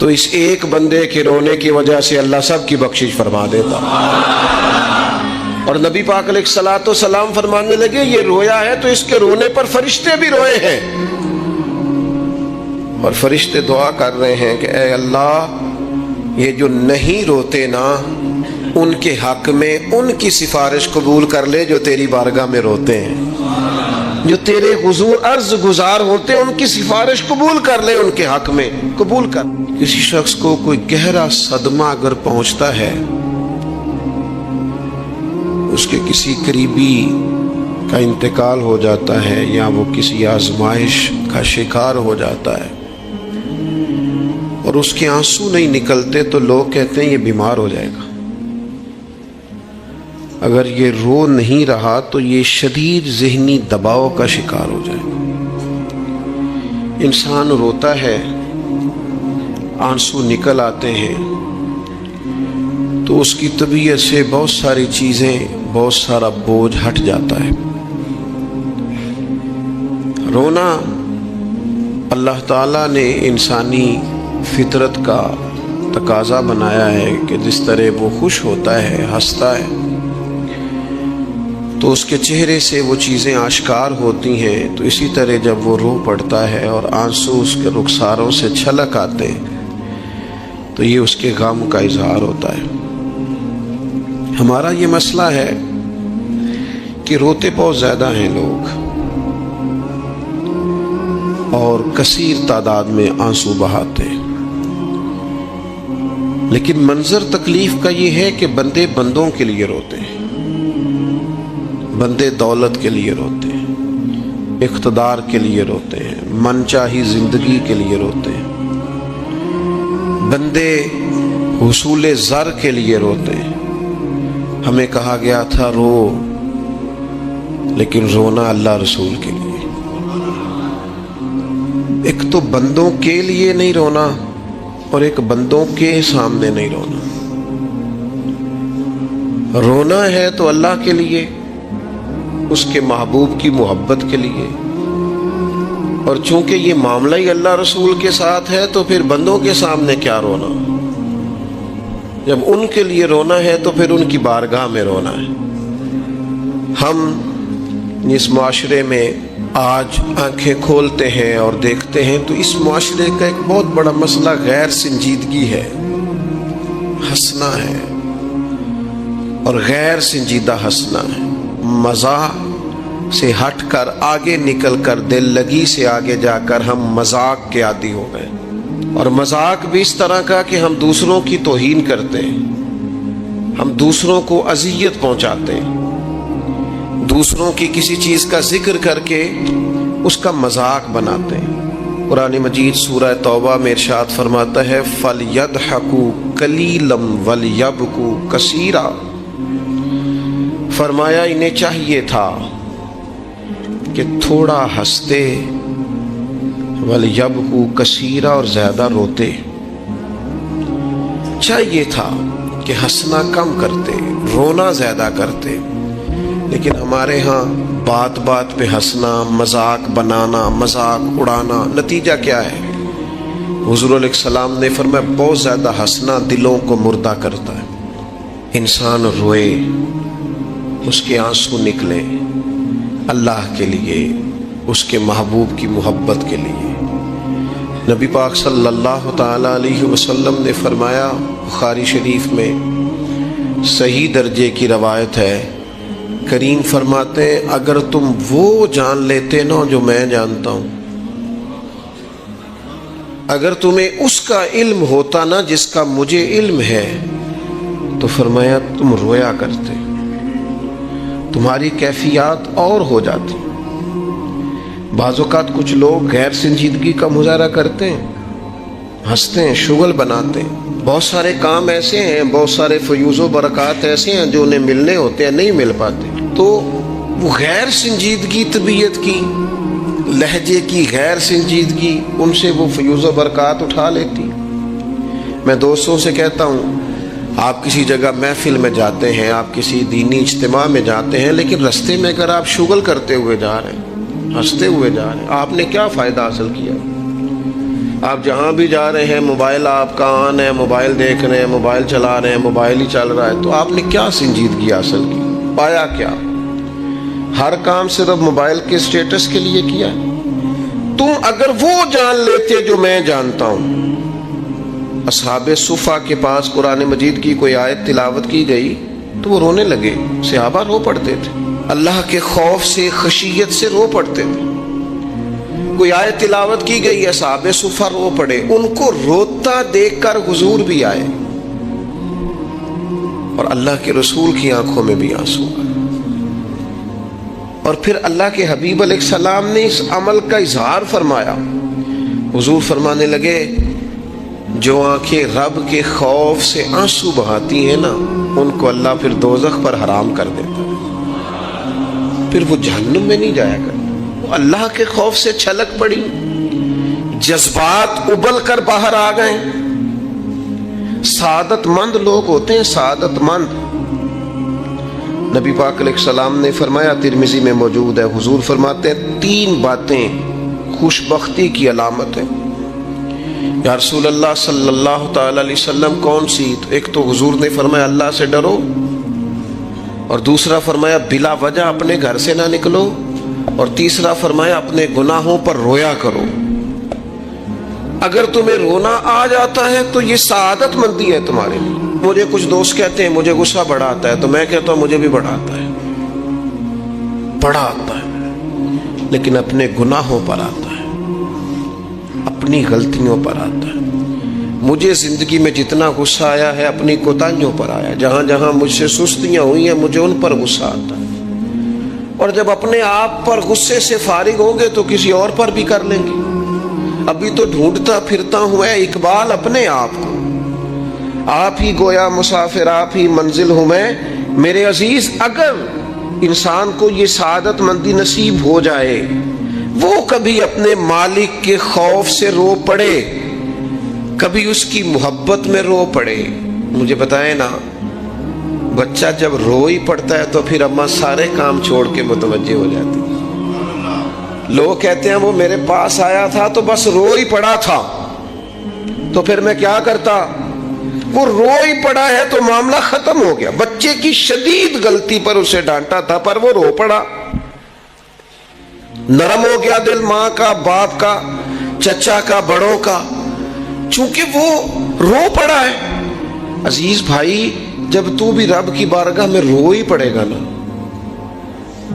تو اس ایک بندے کے رونے کی وجہ سے اللہ سب کی بخشش فرما دیتا. اور نبی پاک علیہ الصلوۃ والسلام فرمانے لگے یہ رویا ہے تو اس کے رونے پر فرشتے بھی روئے ہیں. اور فرشتے دعا کر رہے ہیں کہ اے اللہ یہ جو نہیں روتے نا ان کے حق میں ان کی سفارش قبول کر لے جو تیری بارگاہ میں روتے ہیں. جو تیرے حضور عرض گزار ہوتے ہیں ان کی سفارش قبول کر لے، ان کے حق میں قبول کر. کسی شخص کو کوئی گہرا صدمہ اگر پہنچتا ہے، اس کے کسی قریبی کا انتقال ہو جاتا ہے یا وہ کسی آزمائش کا شکار ہو جاتا ہے اور اس کے آنسو نہیں نکلتے تو لوگ کہتے ہیں یہ بیمار ہو جائے گا. اگر یہ رو نہیں رہا تو یہ شدید ذہنی دباؤ کا شکار ہو جائے گا. انسان روتا ہے، آنسو نکل آتے ہیں تو اس کی طبیعت سے بہت ساری چیزیں، بہت سارا بوجھ ہٹ جاتا ہے. رونا اللہ تعالیٰ نے انسانی فطرت کا تقاضا بنایا ہے کہ جس طرح وہ خوش ہوتا ہے، ہنستا ہے، تو اس کے چہرے سے وہ چیزیں آشکار ہوتی ہیں. تو اسی طرح جب وہ رو پڑتا ہے اور آنسو اس کے رخساروں سے چھلک آتے ہیں تو یہ اس کے غم کا اظہار ہوتا ہے. ہمارا یہ مسئلہ ہے کہ روتے بہت زیادہ ہیں لوگ اور کثیر تعداد میں آنسو بہاتے ہیں، لیکن منظر تکلیف کا یہ ہے کہ بندے بندوں کے لیے روتے ہیں، بندے دولت کے لیے روتے ہیں، اقتدار کے لیے روتے ہیں، من چاہی زندگی کے لیے روتے ہیں، بندے حصول زر کے لیے روتے ہیں. ہمیں کہا گیا تھا رو، لیکن رونا اللہ رسول کے لیے. ایک تو بندوں کے لیے نہیں رونا اور ایک بندوں کے سامنے نہیں رونا. رونا ہے تو اللہ کے لیے، اس کے محبوب کی محبت کے لیے، اور چونکہ یہ معاملہ ہی اللہ رسول کے ساتھ ہے تو پھر بندوں کے سامنے کیا رونا. جب ان کے لیے رونا ہے تو پھر ان کی بارگاہ میں رونا ہے. ہم اس معاشرے میں آج آنکھیں کھولتے ہیں اور دیکھتے ہیں تو اس معاشرے کا ایک بہت بڑا مسئلہ غیر سنجیدگی ہے، ہنسنا ہے اور غیر سنجیدہ ہنسنا ہے. مزاح سے ہٹ کر آگے نکل کر دل لگی سے آگے جا کر ہم مذاق کے عادی ہو گئے، اور مذاق بھی اس طرح کا کہ ہم دوسروں کی توہین کرتے ہیں، ہم دوسروں کو اذیت پہنچاتے ہیں، دوسروں کی کسی چیز کا ذکر کر کے اس کا مذاق بناتے ہیں. قرآن مجید سورہ توبہ میں ارشاد فرماتا ہے فَلْيَضْحَكُوا قَلِيلًا وَلْيَبْكُوا كَثِيرًا. فرمایا انہیں چاہیے تھا کہ تھوڑا ہنستے، وَلْيَبْكُوا كَثِيرًا اور زیادہ روتے. چاہیے تھا کہ ہنسنا کم کرتے، رونا زیادہ کرتے، لیکن ہمارے ہاں بات بات پہ ہنسنا، مذاق بنانا، مذاق اڑانا. نتیجہ کیا ہے؟ حضور علیہ السلام نے فرمایا بہت زیادہ ہنسنا دلوں کو مردہ کرتا ہے. انسان روئے، اس کے آنسو نکلے اللہ کے لیے، اس کے محبوب کی محبت کے لیے. نبی پاک صلی اللہ تعالی علیہ وسلم نے فرمایا، بخاری شریف میں صحیح درجے کی روایت ہے، کریم فرماتے ہیں اگر تم وہ جان لیتے نا جو میں جانتا ہوں، اگر تمہیں اس کا علم ہوتا نا جس کا مجھے علم ہے، تو فرمایا تم رویا کرتے، تمہاری کیفیات اور ہو جاتی. بعض اوقات کچھ لوگ غیر سنجیدگی کا مظاہرہ کرتے ہیں، ہنستے ہیں، شغل بناتے ہیں. بہت سارے کام ایسے ہیں، بہت سارے فیوز و برکات ایسے ہیں جو انہیں ملنے ہوتے ہیں، نہیں مل پاتے. تو وہ غیر سنجیدگی طبیعت کی، لہجے کی غیر سنجیدگی، ان سے وہ فیوز و برکات اٹھا لیتی. میں دوستوں سے کہتا ہوں آپ کسی جگہ محفل میں جاتے ہیں، آپ کسی دینی اجتماع میں جاتے ہیں، لیکن رستے میں اگر آپ شغل کرتے ہوئے جا رہے ہیں، ہنستے ہوئے جا رہے ہیں، آپ نے کیا فائدہ حاصل کیا؟ آپ جہاں بھی جا رہے ہیں موبائل آپ کا آن ہے، موبائل دیکھ رہے ہیں، موبائل چلا رہے ہیں، موبائل ہی چل رہا ہے، تو آپ نے کیا سنجیدگی حاصل کی؟ پایا کیا؟ ہر کام صرف موبائل کے سٹیٹس کے لیے کیا؟ تم اگر وہ جان لیتے جو میں جانتا ہوں، اصحاب صفا کے پاس قرآن مجید کی کوئی آیت تلاوت کی گئی تو وہ رونے لگے، صحابہ رو پڑتے تھے، اللہ کے خوف سے، خشیت سے رو پڑتے تھے۔ کوئی آیت تلاوت کی گئی، اصحاب صفا رو پڑے، ان کو روتا دیکھ کر حضور بھی آئے اور اللہ کے رسول کی آنکھوں میں بھی آنسو آئے۔ اور پھر اللہ کے حبیب علیہ السلام نے اس عمل کا اظہار فرمایا۔ حضور فرمانے لگے جو آنکھیں رب کے خوف سے آنسو بہاتی ہیں نا، ان کو اللہ پھر دوزخ پر حرام کر دیتا ہے، پھر وہ جہنم میں نہیں جایا کرتا۔ وہ اللہ کے خوف سے چھلک پڑی، جذبات ابل کر باہر آ گئے۔ سعادت مند لوگ ہوتے ہیں، سعادت مند۔ نبی پاک علیہ السلام نے فرمایا، ترمذی میں موجود ہے، حضور فرماتے ہیں 3 باتیں خوش بختی کی علامت ہیں۔ یا رسول اللہ صلی اللہ تعالی علیہ وسلم کون سی؟ تو ایک تو حضور نے فرمایا اللہ سے ڈرو، اور دوسرا فرمایا بلا وجہ اپنے گھر سے نہ نکلو، اور تیسرا فرمایا اپنے گناہوں پر رویا کرو۔ اگر تمہیں رونا آ جاتا ہے تو یہ سعادت مندی ہے تمہارے لیے۔ مجھے کچھ دوست کہتے ہیں مجھے غصہ بڑا آتا ہے، تو میں کہتا ہوں مجھے بھی بڑا آتا ہے، بڑا آتا ہے، لیکن اپنے گناہوں پر آتا ہے، اپنی غلطیوں پر آتا ہے۔ مجھے زندگی میں جتنا غصہ آیا ہے اپنی کوتاہیوں پر آیا، جہاں جہاں مجھ سے سستیاں ہوئی ہیں مجھے ان پر غصہ آتا ہے۔ اور جب اپنے آپ پر غصے سے فارغ ہوں گے تو کسی اور پر بھی کر لیں گے۔ ابھی تو ڈھونڈتا پھرتا ہوں اے اقبال اپنے آپ کو، آپ ہی گویا مسافر، آپ ہی منزل ہوں میں۔ میرے عزیز، اگر انسان کو یہ سعادت مندی نصیب ہو جائے، وہ کبھی اپنے مالک کے خوف سے رو پڑے، کبھی اس کی محبت میں رو پڑے۔ مجھے بتائیں نا، بچہ جب رو ہی پڑتا ہے تو پھر اماں سارے کام چھوڑ کے متوجہ ہو جاتی۔ لوگ کہتے ہیں وہ میرے پاس آیا تھا تو بس رو ہی پڑا تھا، تو پھر میں کیا کرتا؟ وہ رو ہی پڑا ہے تو معاملہ ختم ہو گیا۔ بچے کی شدید غلطی پر اسے ڈانٹا تھا پر وہ رو پڑا، نرم ہو گیا دل ماں کا، باپ کا، چچا کا، بڑوں کا، چونکہ وہ رو پڑا ہے۔ عزیز بھائی، جب تو بھی رب کی بارگاہ میں رو ہی پڑے گا نا،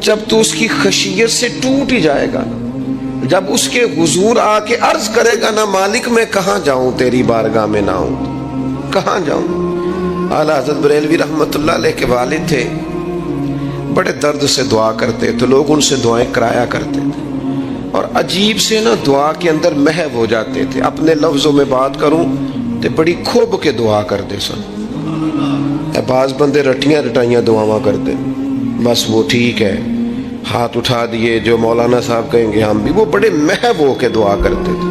جب تو اس کی خشیت سے ٹوٹ ہی جائے گا نا، جب اس کے حضور آ کے عرض کرے گا نا مالک میں کہاں جاؤں تیری بارگاہ میں نہ ہوں، کہاں جاؤں؟ اعلیٰ حضرت بریلوی رحمۃ اللہ علیہ کے والد تھے، بڑے درد سے دعا کرتے تھے، لوگ ان سے دعائیں کرایا کرتے تھے، اور عجیب سے نا دعا کے اندر محو ہو جاتے تھے۔ اپنے لفظوں میں بات کروں تو بڑی کھوب کے دعا کرتے سن۔ بعض بندے رٹیاں رٹائیاں دعاواں کرتے، بس وہ ٹھیک ہے، ہاتھ اٹھا دیے جو مولانا صاحب کہیں گے ہم بھی، وہ بڑے محو ہو کے دعا کرتے تھے۔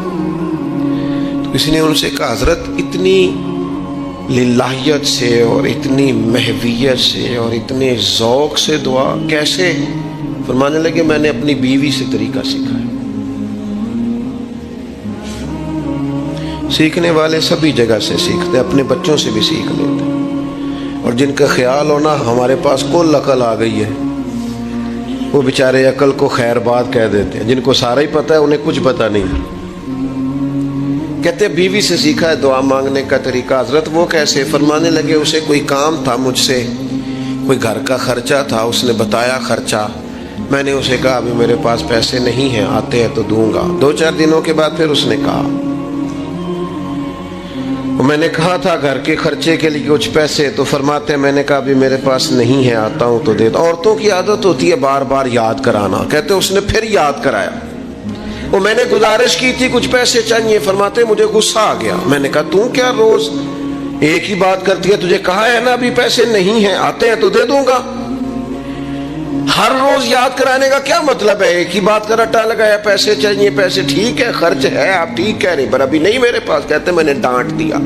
تو کسی نے ان سے کہا حضرت اتنی للہیت سے اور اتنی محویت سے اور اتنے ذوق سے دعا کیسے؟ فرمانے لگے میں نے اپنی بیوی سے طریقہ سیکھا ہے۔ سیکھنے والے سبھی جگہ سے سیکھتے، اپنے بچوں سے بھی سیکھ لیتے، اور جن کا خیال ہونا ہمارے پاس کل عقل آ گئی ہے، وہ بیچارے عقل کو خیر بات کہہ دیتے ہیں، جن کو سارا ہی پتہ ہے انہیں کچھ پتہ نہیں۔ کہتے بیوی سے سیکھا ہے دعا مانگنے کا طریقہ۔ حضرت وہ کیسے؟ فرمانے لگے اسے کوئی کام تھا مجھ سے، کوئی گھر کا خرچہ تھا، اس نے بتایا خرچہ، میں نے اسے کہا ابھی میرے پاس پیسے نہیں ہیں، آتے ہیں تو دوں گا۔ 2-4 دنوں کے بعد پھر اس نے کہا، میں نے کہا تھا گھر کے خرچے کے لیے کچھ پیسے، تو فرماتے ہیں میں نے کہا ابھی میرے پاس نہیں ہے، آتا ہوں تو دے دو۔ عورتوں کی عادت ہوتی ہے بار بار یاد کرانا، کہتے اس نے پھر یاد کرایا، وہ میں نے گزارش کی تھی کچھ پیسے چاہیے، فرماتے مجھے غصہ آ گیا۔ میں نے کہا تم کیا روز ایک ہی بات کرتی ہے، تجھے کہا ہے نا ابھی پیسے نہیں ہیں، آتے ہیں تو دے دوں گا۔ ہر روز یاد کرانے کا کیا مطلب ہے؟ ایک ہی بات کا رٹا لگایا، پیسے چاہیے، پیسے ٹھیک ہے، خرچ ہے، آپ ٹھیک کہہ رہے، پر ابھی نہیں میرے پاس۔ کہتے میں نے ڈانٹ دیا۔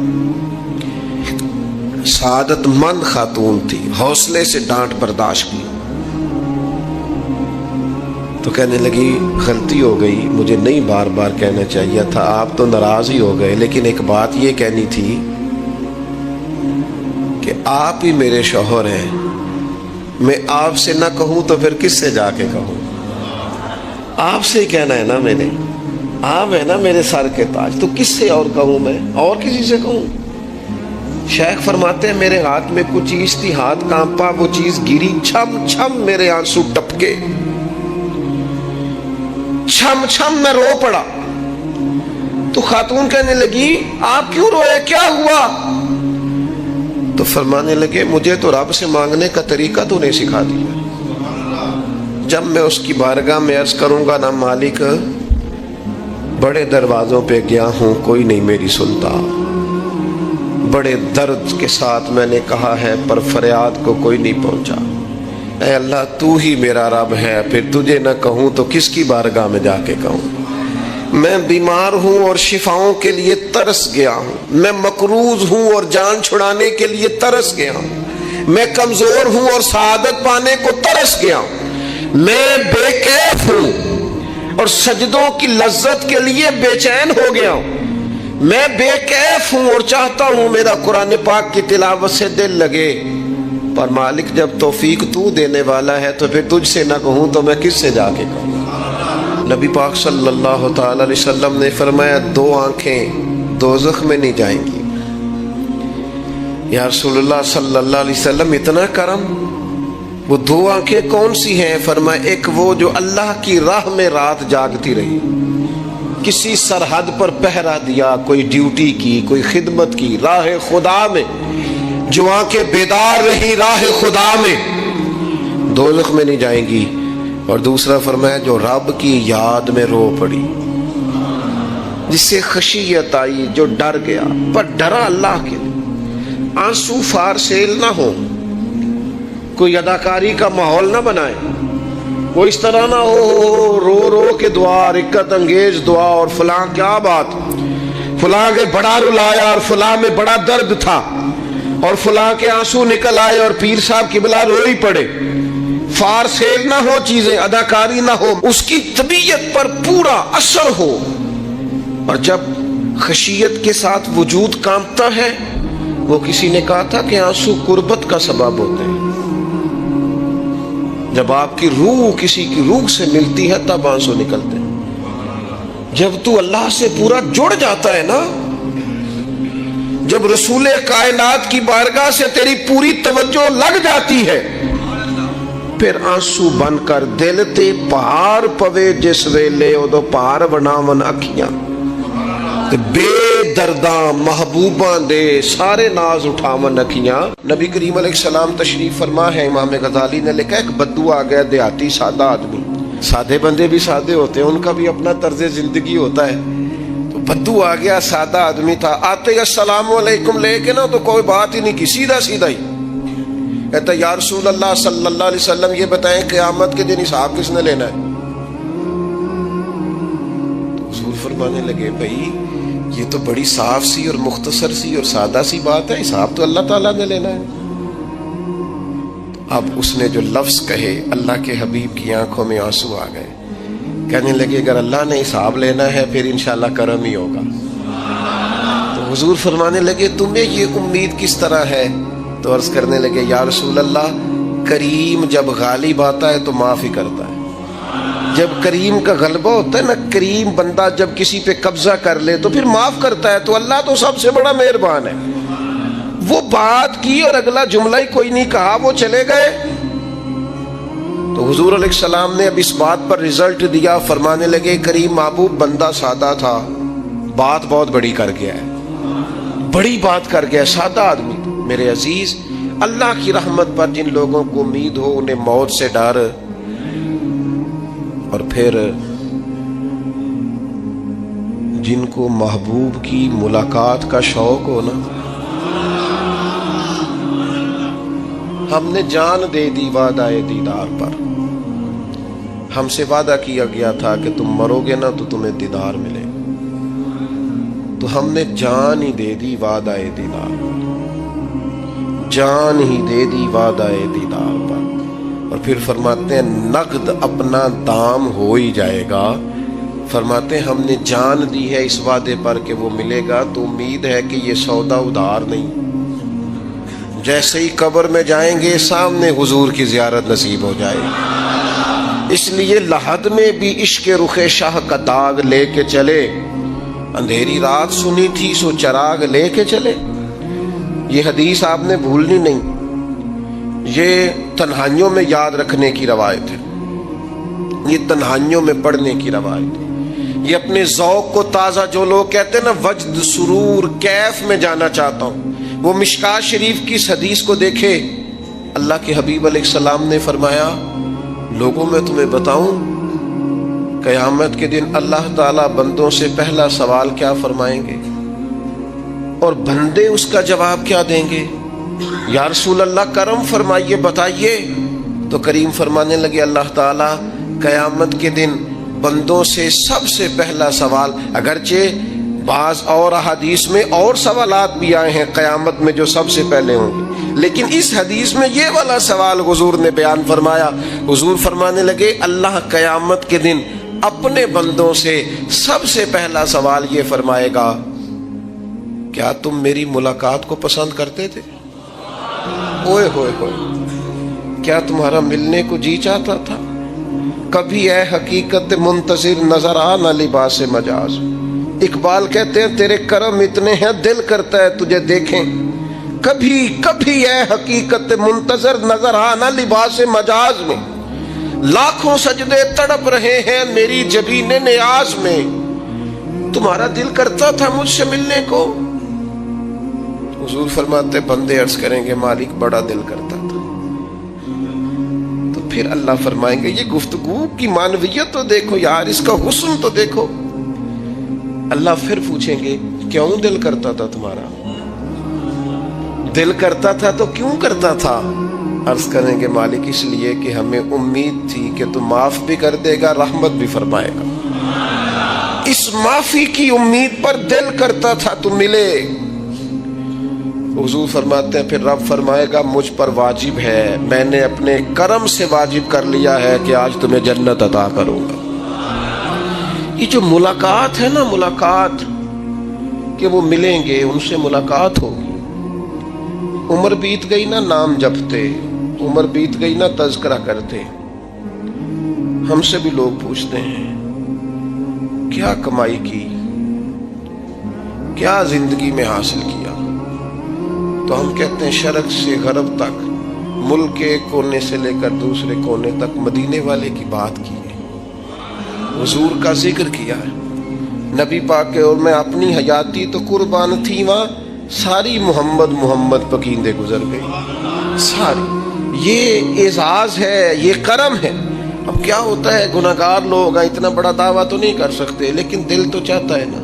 سعادت مند خاتون تھی، حوصلے سے ڈانٹ برداشت کی۔ تو کہنے لگی غلطی ہو گئی، مجھے نہیں بار بار کہنا چاہیے تھا، آپ تو ناراض ہی ہو گئے، لیکن ایک بات یہ کہنی تھی کہ آپ ہی میرے شوہر ہیں، میں آپ سے نہ کہوں تو پھر کس سے جا کے کہوں؟ آپ سے ہی کہنا ہے نا، میں نے، آپ ہے نا میرے سر کے تاج، تو کس سے اور کہوں؟ میں اور کسی سے کہوں؟ شیخ فرماتے ہیں میرے ہاتھ میں کچھ چیز تھی، ہاتھ کانپا، وہ چیز گری، چھم چھم میرے آنسو ٹپکے، چھم چھم میں رو پڑا۔ تو خاتون کہنے لگی آپ کیوں روئے، کیا ہوا؟ تو فرمانے لگے مجھے تو رب سے مانگنے کا طریقہ تو نہیں سکھا دیا، جب میں اس کی بارگاہ میں عرض کروں گا نا مالک بڑے دروازوں پہ گیا ہوں کوئی نہیں میری سنتا، بڑے درد کے ساتھ میں نے کہا ہے پر فریاد کو کوئی نہیں پہنچا، اے اللہ تو ہی میرا رب ہے، پھر تجھے نہ کہوں تو کس کی بارگاہ میں جا کے کہوں؟ میں بیمار ہوں اور شفاؤں کے لیے ترس گیا ہوں، میں مقروض ہوں اور جان چھڑانے کے لیے ترس گیا ہوں، میں کمزور ہوں اور سعادت پانے کو ترس گیا ہوں، میں بے کیف ہوں اور سجدوں کی لذت کے لیے بے چین ہو گیا ہوں، میں بے کیف ہوں اور چاہتا ہوں میرا قرآن پاک کی تلاوت سے دل لگے، پر مالک جب توفیق تو دینے والا ہے تو پھر تجھ سے نہ کہوں تو میں کس سے جا کے کہوں؟ نبی پاک صلی اللہ تعالی علیہ وسلم نے فرمایا دو آنکھیں دوزخ میں نہیں جائیں گی۔ یا رسول اللہ صلی اللہ علیہ وسلم اتنا کرم، وہ دو آنکھیں کون سی ہیں؟ فرمایا ایک وہ جو اللہ کی راہ میں رات جاگتی رہی، کسی سرحد پر پہرا دیا، کوئی ڈیوٹی کی، کوئی خدمت کی، راہ خدا میں جو آنکھیں بیدار رہی راہ خدا میں، دوزخ میں نہیں جائیں گی۔ اور دوسرا فرمایا جو رب کی یاد میں رو پڑی، جس سے خشیت آئی، جو ڈر گیا، پر ڈرا اللہ کے لیے، آنسو فار سیل نہ ہو، کوئی اداکاری کا ماحول نہ بنائے، وہ اس طرح نہ ہو رو رو کے دعا، رکت انگیز دعا، اور فلاں کیا بات، فلاں کے بڑا رلایا اور فلاں میں بڑا درد تھا اور فلاں کے آنسو نکل آئے اور پیر صاحب قبلہ روئی پڑے، فار سیل نہ ہو چیزیں، اداکاری نہ ہو، اس کی طبیعت پر پورا اثر ہو۔ اور جب خشیت کے ساتھ وجود کانپتا ہے، وہ کسی نے کہا تھا کہ آنسو قربت کا سبب ہوتے ہیں، جب آپ کی روح کسی کی روح سے ملتی ہے تب آنسو نکلتے ہیں، جب تو اللہ سے پورا جڑ جاتا ہے نا، جب رسول کائنات کی بارگاہ سے تیری پوری توجہ لگ جاتی ہے، پھر آنسو بن کر دل تے پار پوے جس ویلے ادو پار بناون اکھیاں، بے درداں محبوباں دے سارے ناز اٹھاون اکھیاں۔ نبی کریم علیہ السلام تشریف فرما ہے، امام غزالی نے لکھا ایک بدو آ گیا، دیہاتی سادہ آدمی، سادے بندے بھی سادے ہوتے ہیں، ان کا بھی اپنا طرز زندگی ہوتا ہے، تو بدو آ گیا، سادہ آدمی تھا، آتے ہی السلام علیکم لے کے نا تو کوئی بات ہی نہیں کی، سیدھا سیدھا ہی کہتا یا رسول اللہ صلی اللہ علیہ وسلم یہ بتائیں قیامت کے دن حساب کس نے لینا ہے؟ تو حضور فرمانے لگے بھائی یہ تو بڑی صاف سی اور مختصر سی اور سادہ سی بات ہے، حساب تو اللہ تعالیٰ نے لینا ہے۔ اب اس نے جو لفظ کہے اللہ کے حبیب کی آنکھوں میں آنسو آ گئے، کہنے لگے اگر اللہ نے حساب لینا ہے پھر انشاءاللہ کرم ہی ہوگا۔ تو حضور فرمانے لگے تمہیں یہ امید کس طرح ہے؟ تو عرض کرنے لگے یا رسول اللہ کریم جب غالب آتا ہے تو معاف ہی کرتا ہے، جب کریم کا غلبہ ہوتا ہے نا، کریم بندہ جب کسی پہ قبضہ کر لے تو پھر معاف کرتا ہے، تو اللہ تو سب سے بڑا مہربان ہے۔ وہ بات کی اور اگلا جملہ ہی کوئی نہیں کہا، وہ چلے گئے۔ تو حضور علیہ السلام نے اب اس بات پر رزلٹ دیا، فرمانے لگے کریم محبوب بندہ سادہ تھا، بات بہت بڑی کر گیا ہے، بڑی بات کر گیا، سادہ آدمی۔ میرے عزیز اللہ کی رحمت پر جن لوگوں کو امید ہو انہیں موت سے ڈر، اور پھر جن کو محبوب کی ملاقات کا شوق ہو نا، ہم نے جان دے دی وعدہ دیدار پر، ہم سے وعدہ کیا گیا تھا کہ تم مرو گے نا تو تمہیں دیدار ملے، تو ہم نے جان ہی دے دی وعدہ دیدار پر، جان ہی دے دی وعدہ دیدار پر۔ اور پھر فرماتے ہیں نقد اپنا دام ہو ہی جائے گا. فرماتے ہیں ہم نے جان دی ہے اس وعدے پر کہ وہ ملے گا، تو امید ہے کہ یہ سودا ادھار نہیں. جیسے ہی قبر میں جائیں گے سامنے حضور کی زیارت نصیب ہو جائے گی. اس لیے لحد میں بھی عشق رخ شاہ کا داغ لے کے چلے. اندھیری رات سنی تھی سو چراغ لے کے چلے. یہ حدیث آپ نے بھولنی نہیں. یہ تنہائیوں میں یاد رکھنے کی روایت ہے، یہ تنہائیوں میں پڑھنے کی روایت ہے. یہ اپنے ذوق کو تازہ، جو لوگ کہتے ہیں نا وجد سرور کیف میں جانا چاہتا ہوں، وہ مشکات شریف کی اس حدیث کو دیکھے. اللہ کے حبیب علیہ السلام نے فرمایا لوگوں میں تمہیں بتاؤں قیامت کے دن اللہ تعالیٰ بندوں سے پہلا سوال کیا فرمائیں گے اور بندے اس کا جواب کیا دیں گے. یا رسول اللہ کرم فرمائیے بتائیے. تو کریم فرمانے لگے اللہ تعالیٰ قیامت کے دن بندوں سے سب سے پہلا سوال، اگرچہ بعض اور احادیث میں اور سوالات بھی آئے ہیں قیامت میں جو سب سے پہلے ہوں گے، لیکن اس حدیث میں یہ والا سوال حضور نے بیان فرمایا. حضور فرمانے لگے اللہ قیامت کے دن اپنے بندوں سے سب سے پہلا سوال یہ فرمائے گا کیا تم میری ملاقات کو پسند کرتے تھے؟ اوئے ہوئے ہوئے، کیا تمہارا ملنے کو جی چاہتا تھا؟ کبھی اے حقیقت منتظر نظر آ نہ لباس مجاز. اقبال کہتے ہیں تیرے کرم اتنے ہیں دل کرتا ہے تجھے دیکھیں. کبھی کبھی اے حقیقت منتظر نظر آ نہ لباس مجاز میں. لاکھوں سجدے تڑپ رہے ہیں میری جبین نیاز میں. تمہارا دل کرتا تھا مجھ سے ملنے کو؟ حضور فرماتے بندے عرض کریں گے مالک بڑا دل کرتا تھا. تو پھر اللہ فرمائیں گے یہ گفتگو کی معنویت تو دیکھو یار، اس کا حسن تو دیکھو. اللہ پھر پوچھیں گے کیوں دل کرتا تھا تمہارا؟ دل کرتا تھا تو کیوں کرتا تھا؟ عرض کریں گے مالک اس لیے کہ ہمیں امید تھی کہ تو معاف بھی کر دے گا رحمت بھی فرمائے گا. اس معافی کی امید پر دل کرتا تھا تو ملے. حضور فرماتے ہیں پھر رب فرمائے گا مجھ پر واجب ہے، میں نے اپنے کرم سے واجب کر لیا ہے کہ آج تمہیں جنت عطا کروں گا. یہ جو ملاقات ہے نا، ملاقات کہ وہ ملیں گے، ان سے ملاقات ہوگی. عمر بیت گئی نا نام جپتے، عمر بیت گئی نا تذکرہ کرتے. ہم سے بھی لوگ پوچھتے ہیں کیا کمائی کی، کیا زندگی میں حاصل کیا؟ تو ہم کہتے ہیں شرق سے غرب تک، ملک کے ایک کونے سے لے کر دوسرے کونے تک مدینے والے کی بات کی ہے، حضور کا ذکر کیا ہے. نبی پاک کے اور میں اپنی حیاتی تو قربان تھی وہاں ساری محمد محمد پکیندے گزر گئی ساری. یہ اعزاز ہے، یہ کرم ہے. اب کیا ہوتا ہے گناہگار لوگ اتنا بڑا دعویٰ تو نہیں کر سکتے، لیکن دل تو چاہتا ہے نا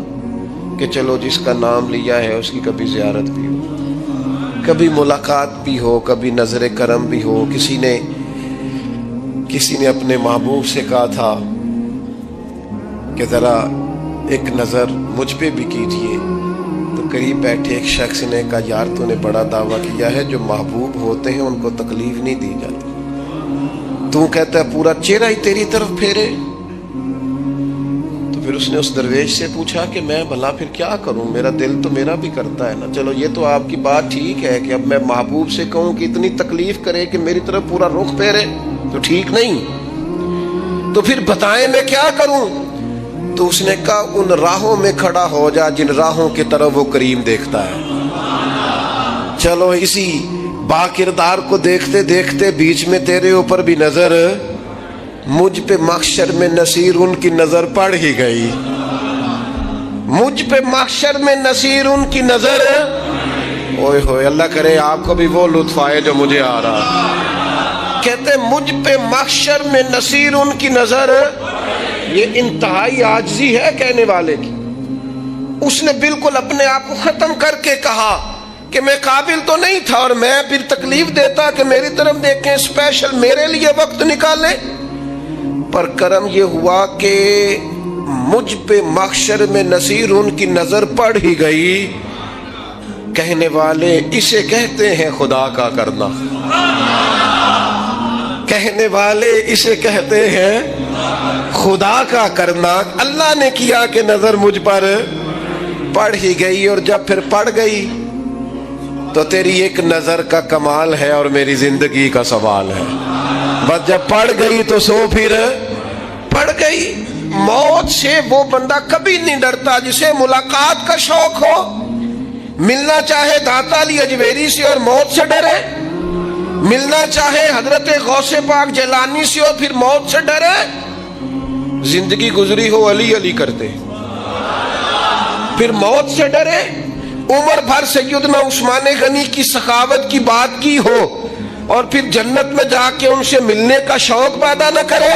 کہ چلو جس کا نام لیا ہے اس کی کبھی زیارت بھی ہو، کبھی ملاقات بھی ہو، کبھی نظر کرم بھی ہو. کسی نے اپنے محبوب سے کہا تھا کہ ذرا ایک نظر مجھ پہ بھی کیجیے. تو قریب بیٹھے ایک شخص نے کہا یار تو نے بڑا دعویٰ کیا ہے جو محبوب ہوتے ہیں ان کو تکلیف نہیں دی جاتی، تو کہتا ہے پورا چہرہ ہی تیری طرف پھیرے. تو پھر اس نے اس درویش سے پوچھا کہ میں بھلا پھر کیا کروں، میرا دل تو میرا بھی کرتا ہے نا. چلو یہ تو آپ کی بات ٹھیک ہے کہ اب میں محبوب سے کہوں کہ اتنی تکلیف کرے کہ میری طرف پورا رخ پھیرے تو ٹھیک نہیں. تو پھر بتائیں میں کیا کروں؟ تو اس نے کہا ان راہوں میں کھڑا ہو جا جن راہوں کی طرف وہ کریم دیکھتا ہے. چلو اسی با کردار کو دیکھتے دیکھتے بیچ میں تیرے اوپر بھی نظر، مجھ پہ محشر میں نصیر ان کی نظر پڑ ہی گئی. مجھ پہ محشر میں نصیر ان کی نظر، اوئے ہوئے اللہ کرے آپ کو بھی وہ لطف آئے جو مجھے آ رہا. کہتے مجھ پہ محشر میں نصیر ان کی نظر. یہ انتہائی عاجزی ہے کہنے والے کی. اس نے بالکل اپنے آپ کو ختم کر کے کہا کہ میں قابل تو نہیں تھا اور میں پھر تکلیف دیتا کہ میری طرف دیکھیں اسپیشل میرے لیے وقت نکالیں. پر کرم یہ ہوا کہ مجھ پہ محشر میں نصیر ان کی نظر پڑ ہی گئی. کہنے والے اسے کہتے ہیں خدا کا کرنا. کہنے والے اسے کہتے ہیں خدا کا کرنا. اللہ نے کیا کہ نظر مجھ پر پڑ ہی گئی, اور جب پھر پڑ گئی تو تیری ایک نظر کا کمال ہے اور میری زندگی کا سوال ہے. بس جب پڑ گئی تو سو پھر پڑ گئی. موت سے وہ بندہ کبھی نہیں ڈرتا جسے ملاقات کا شوق ہو. ملنا چاہے داتا علی اجمیری سے اور موت سے ڈرے, ملنا چاہے حضرت غوث پاک جیلانی سے اور پھر موت سے ڈرے. زندگی گزری ہو علی علی کرتے پھر موت سے ڈرے. عمر بھر سیدنا عثمان غنی کی سخاوت کی بات کی ہو اور پھر جنت میں جا کے ان سے ملنے کا شوق پیدا نہ کرے.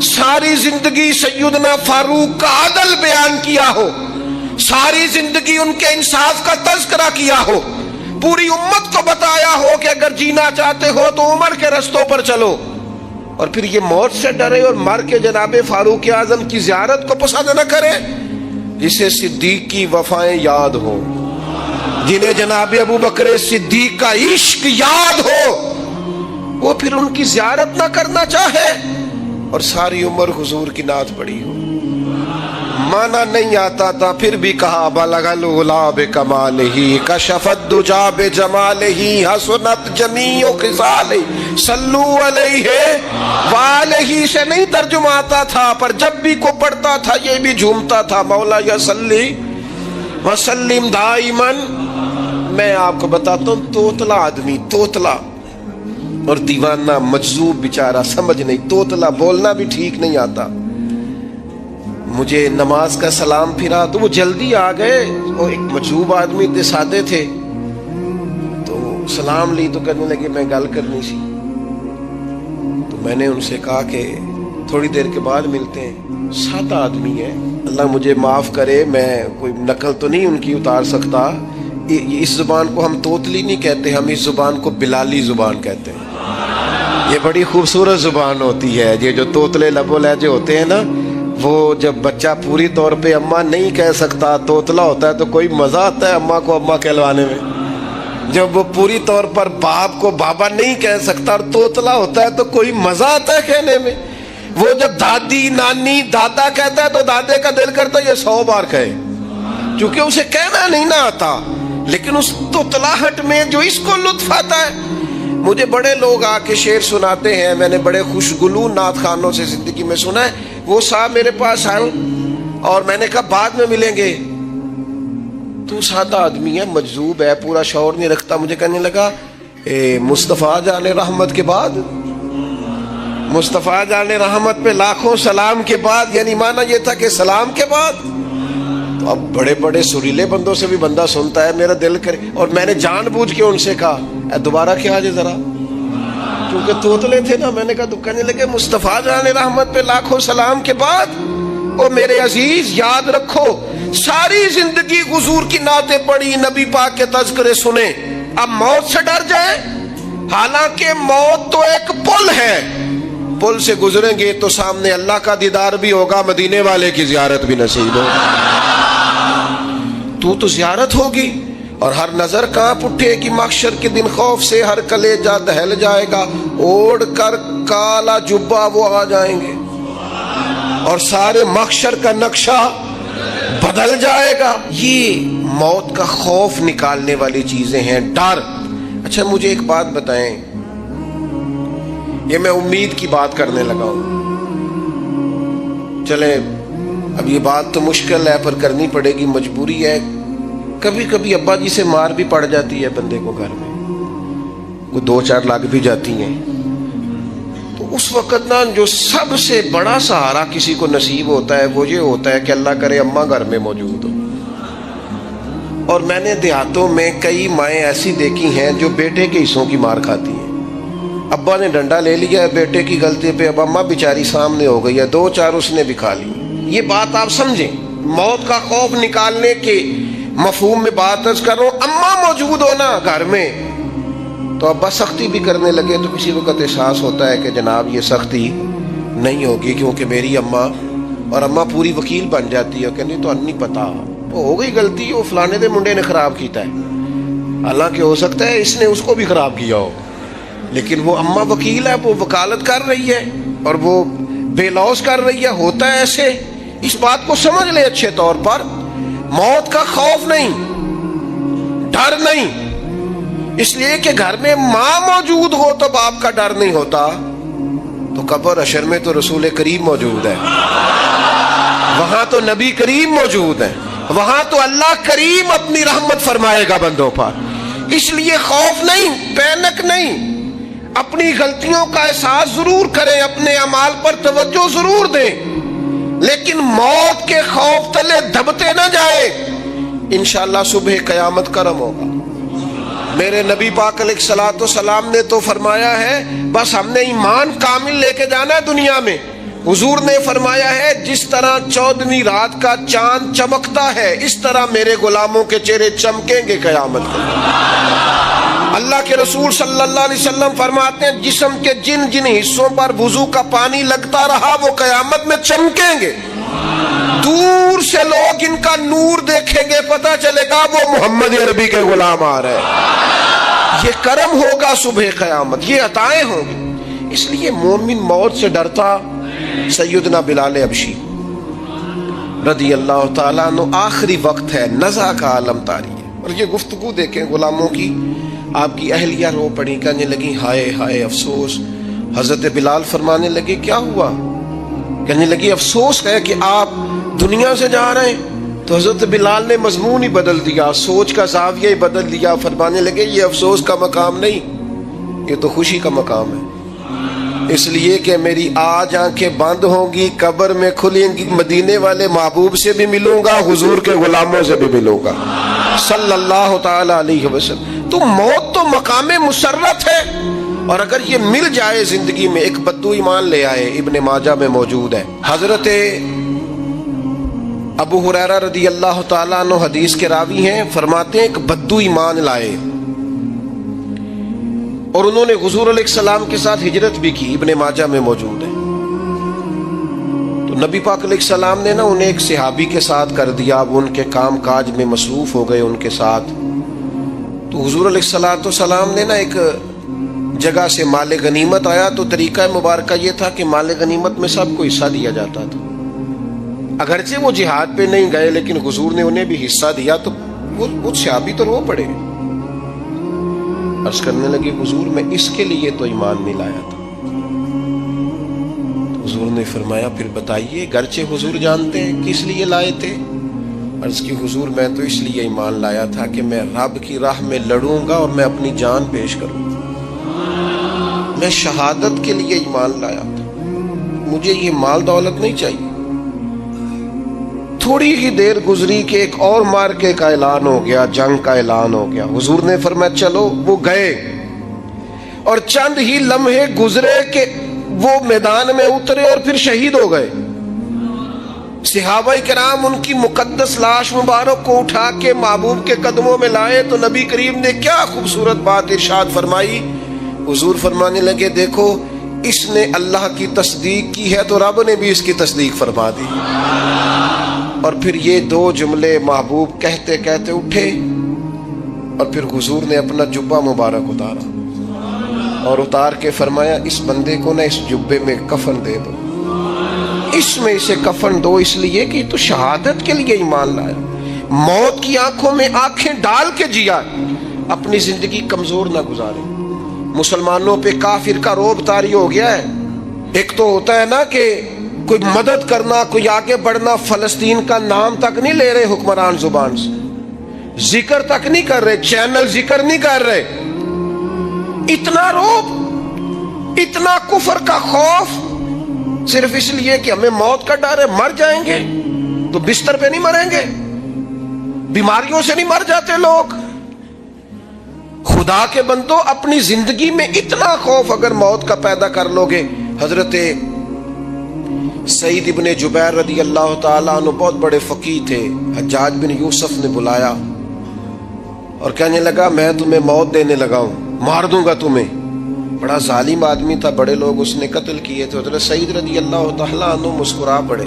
ساری زندگی سیدنا فاروق کا عدل بیان کیا ہو, ساری زندگی ان کے انصاف کا تذکرہ کیا ہو, پوری امت کو بتایا ہو کہ اگر جینا چاہتے ہو تو عمر کے رستوں پر چلو, اور پھر یہ موت سے ڈرے اور مر کے جناب فاروق اعظم کی زیارت کو پسند نہ کرے. جسے صدیق کی وفائیں یاد ہو, جنہیں جناب ابو بکر صدیق کا عشق یاد ہو, وہ پھر ان کی زیارت نہ کرنا چاہے اور ساری عمر حضور کی نعت پڑھی ہو. مانا نہیں آتا تھا پھر بھی کہا بلغ العلا بکمالہ کشف الدجا بجمالہ حسنت جمیع خصالہ صلو علیہ والہ سے نہیں ترجمہ آتا تھا, پر جب بھی کو پڑھتا تھا یہ بھی جھومتا تھا مولا یا صلی وسلم دائما. میں آپ کو بتاتا ہوں, توتلا آدمی, توتلا اور دیوانہ مجذوب بیچارہ, سمجھ نہیں, توتلا بولنا بھی ٹھیک نہیں آتا. مجھے نماز کا سلام پھرا تو وہ جلدی آ گئے, وہ ایک مجذوب آدمی تھے, سادے تھے, تو سلام لی تو کرنے لگے میں گل کرنی سی. تو میں نے ان سے کہا کہ تھوڑی دیر کے بعد ملتے ہیں. سادہ آدمی ہے, اللہ مجھے معاف کرے, میں کوئی نقل تو نہیں ان کی اتار سکتا. اس زبان کو ہم توتلی نہیں کہتے, ہم اس زبان کو بلالی زبان کہتے ہیں. یہ بڑی خوبصورت زبان ہوتی ہے. یہ جو توتلے لب و لہجے ہوتے ہیں نا, وہ جب بچہ پوری طور پہ اماں نہیں کہہ سکتا, توتلا ہوتا ہے, تو کوئی مزہ آتا ہے اماں کو اماں کہلوانے میں. جب وہ پوری طور پر باپ کو بابا نہیں کہہ سکتا اور توتلا ہوتا ہے تو کوئی مزہ آتا ہے کہنے میں. وہ جب دادی نانی دادا کہتا ہے تو دادے کا دل کرتا ہے یہ 100 بار کہے, چونکہ اسے کہنا نہیں نہ آتا. لیکن اس توتلاہٹ میں جو اس کو لطف آتا ہے. مجھے بڑے لوگ آ کے شعر سناتے ہیں, میں نے بڑے خوشگلو نعت خانوں سے زندگی میں سنا ہے. وہ صاحب میرے پاس آئے اور میں نے کہا بعد میں ملیں گے. تو سادہ آدمی ہے, مجذوب ہے, پورا شعور نہیں رکھتا. مجھے کہنے لگا مصطفیٰ جان رحمت کے بعد, مصطفیٰ جان رحمت پہ لاکھوں سلام کے بعد, یعنی مانا یہ تھا کہ سلام کے بعد. تو اب بڑے بڑے سریلے بندوں سے بھی بندہ سنتا ہے, میرا دل کرے. اور میں نے جان بوجھ کے ان سے کہا دوبارہ کیا جائے ذرا, کیونکہ توتلے تھے نا. میں نے کہا تو کہنے لگے مصطفیٰ جان رحمت پہ لاکھوں سلام کے بعد. او میرے عزیز یاد رکھو, ساری زندگی حضور کی نعتیں پڑھی, نبی پاک کے تذکرے سنے, اب موت سے ڈر جائیں. حالانکہ موت تو ایک پل ہے, پل سے گزریں گے تو سامنے اللہ کا دیدار بھی ہوگا, مدینے والے کی زیارت بھی نصیب ہوگی. تو زیارت ہوگی اور ہر نظر کانپ اٹھے کہ محشر کے دن خوف سے ہر کلیجہ دہل جائے گا. اوڑھ کر کالا جبہ وہ آ جائیں گے اور سارے محشر کا نقشہ بدل جائے گا. یہ موت کا خوف نکالنے والی چیزیں ہیں, ڈر. اچھا مجھے ایک بات بتائیں, یہ میں امید کی بات کرنے لگا ہوں. چلیں اب یہ بات تو مشکل ہے پر کرنی پڑے گی, مجبوری ہے. کبھی کبھی ابا جی سے مار بھی پڑ جاتی ہے بندے کو, گھر میں وہ 2-4 لگ بھی جاتی ہیں. تو اس وقت نا جو سب سے بڑا سہارا کسی کو نصیب ہوتا ہے وہ یہ ہوتا ہے کہ اللہ کرے اماں گھر میں موجود ہو. اور میں نے دیہاتوں میں کئی مائیں ایسی دیکھی ہیں جو بیٹے کے حصوں کی مار کھاتی ہیں. ابا نے ڈنڈا لے لیا ہے بیٹے کی غلطی پہ, اب اماں بیچاری سامنے ہو گئی ہے, 2-4 اس نے بھی کھا لی. یہ بات آپ سمجھیں, موت کا خوف نکالنے کے مفہوم میں بات عرض کر رہا ہوں. اماں موجود ہونا گھر میں تو ابا سختی بھی کرنے لگے تو کسی وقت احساس ہوتا ہے کہ جناب یہ سختی نہیں ہوگی کیونکہ میری اماں, اور اماں پوری وکیل بن جاتی ہے, کہنی تو نہیں پتا وہ ہو گئی غلطی, وہ فلانے دے منڈے نے خراب کیتا ہے, حالانکہ ہو سکتا ہے اس نے اس کو بھی خراب کیا ہو. لیکن وہ اماں وکیل ہے، وہ وکالت کر رہی ہے اور وہ بے لوث کر رہی ہے. ہوتا ہے ایسے. اس بات کو سمجھ لے اچھے طور پر. موت کا خوف نہیں، ڈر نہیں، اس لیے کہ گھر میں ماں موجود ہو تو باپ کا ڈر نہیں ہوتا. تو قبر حشر میں تو رسول کریم موجود ہے، وہاں تو نبی کریم موجود ہے، وہاں تو اللہ کریم اپنی رحمت فرمائے گا بندوں پر. اس لیے خوف نہیں، پینک نہیں. اپنی غلطیوں کا احساس ضرور کریں، اپنے اعمال پر توجہ ضرور دیں، لیکن موت کے خوف تلے دبتے نہ جائیں. انشاءاللہ صبح قیامت کرم ہوگا. میرے نبی پاک علیہ الصلوۃ والسلام نے تو فرمایا ہے بس ہم نے ایمان کامل لے کے جانا ہے دنیا میں. حضور نے فرمایا ہے جس طرح 14ویں رات کا چاند چمکتا ہے اس طرح میرے غلاموں کے چہرے چمکیں گے قیامت کے. اللہ کے رسول صلی اللہ علیہ وسلم فرماتے ہیں جسم کے جن جن حصوں پر وضو کا پانی لگتا رہا وہ قیامت میں چمکیں گے. دور سے لوگ ان کا نور دیکھیں گے، پتہ چلے گا وہ محمد عربی کے غلام آ رہے ہیں. یہ کرم ہوگا صبح قیامت، یہ عطائیں ہوں گی. اس لیے مومن موت سے ڈرتا. سیدنا بلال حبشی رضی اللہ تعالیٰ عنہ، آخری وقت ہے، نزع کا عالم طاری ہے. اور یہ گفتگو دیکھیں غلاموں کی. آپ کی اہلیہ رو پڑی، کہنے لگی ہائے ہائے افسوس. حضرت بلال فرمانے لگے کیا ہوا؟ کہنے لگی افسوس ہے کہ آپ دنیا سے جا رہے ہیں. تو حضرت بلال نے مضمون ہی بدل دیا، سوچ کا زاویہ ہی بدل دیا. فرمانے لگے یہ افسوس کا مقام نہیں، یہ تو خوشی کا مقام ہے. اس لیے کہ میری آج آنکھیں بند ہوں گی، قبر میں کھلیں گی، مدینے والے محبوب سے بھی ملوں گا، حضور کے غلاموں سے بھی ملوں گا صلی اللہ تعالی علیہ وسلم. تو موت تو مقام مسرت ہے، اور اگر یہ مل جائے زندگی میں. ایک بدو ایمان لے آئے، ابن ماجہ میں موجود ہے. حضرت ابو ہریرہ رضی اللہ تعالیٰ عنہ حدیث کے راوی ہیں، فرماتے ہیں ایک بدو ایمان لائے اور انہوں نے حضور علیہ السلام کے ساتھ ہجرت بھی کی. ابن ماجہ میں موجود ہے. تو نبی پاک علیہ السلام نے انہیں ایک صحابی کے ساتھ کر دیا. وہ ان کے کام کاج میں مصروف ہو گئے ان کے ساتھ. تو حضور علیہ السلام نے ایک جگہ سے مال غنیمت آیا. تو طریقہ مبارکہ یہ تھا کہ مال غنیمت میں سب کو حصہ دیا جاتا تھا. اگرچہ وہ جہاد پہ نہیں گئے لیکن حضور نے انہیں بھی حصہ دیا. تو وہ صحابی تو رو پڑے. عرض کرنے لگے حضور میں اس کے لیے تو ایمان نہیں لایا تھا. حضور نے فرمایا پھر بتائیے. گرچہ حضور جانتے ہیں کس لیے لائے تھے. عرض کی حضور میں تو اس لیے ایمان لایا تھا کہ میں رب کی راہ میں لڑوں گا اور میں اپنی جان پیش کروں گا. میں شہادت کے لیے ایمان لایا تھا، مجھے یہ مال دولت نہیں چاہیے. تھوڑی ہی دیر گزری کہ ایک اور مارکے کا اعلان ہو گیا، جنگ کا اعلان ہو گیا. حضور نے فرمایا چلو. وہ گئے اور چند ہی لمحے گزرے کہ وہ میدان میں اترے اور پھر شہید ہو گئے. صحابہ کرام ان کی مقدس لاش مبارک کو اٹھا کے محبوب کے قدموں میں لائے. تو نبی کریم نے کیا خوبصورت بات ارشاد فرمائی. حضور فرمانے لگے دیکھو اس نے اللہ کی تصدیق کی ہے تو رب نے بھی اس کی تصدیق فرما دی. اور پھر یہ دو جملے محبوب کہتے کہتے اٹھے اور پھر حضور نے اپنا جبہ مبارک اتارا اور اتار کے فرمایا اس بندے کو اس جبے میں کفن دے دو، اس میں اسے کفن دو، اس لیے کہ تو شہادت کے لیے ایمان لایا. موت کی آنکھوں میں آنکھیں ڈال کے جیا، اپنی زندگی کمزور نہ گزارے. مسلمانوں پہ کافر کا روب طاری ہو گیا ہے. ایک تو ہوتا ہے نا کہ کوئی مدد کرنا، کوئی آگے بڑھنا، فلسطین کا نام تک نہیں لے رہے حکمران زبان سے، ذکر تک نہیں کر رہے، چینل ذکر نہیں کر رہے. اتنا روب، اتنا کفر کا خوف، صرف اس لیے کہ ہمیں موت کا ڈر ہے. مر جائیں گے تو بستر پہ نہیں مریں گے، بیماریوں سے نہیں مر جاتے لوگ. خدا کے بندو اپنی زندگی میں اتنا خوف اگر موت کا پیدا کر لو گے. حضرت سعید ابن جبیر رضی اللہ تعالیٰ عنہ بہت بڑے فقیہ تھے. حجاج بن یوسف نے بلایا اور کہنے لگا میں تمہیں موت دینے لگا ہوں، مار دوں گا تمہیں. بڑا ظالم آدمی تھا، بڑے لوگ اس نے قتل کیے تھے. حضرت سعید رضی اللہ تعالیٰ عنہ مسکرا پڑے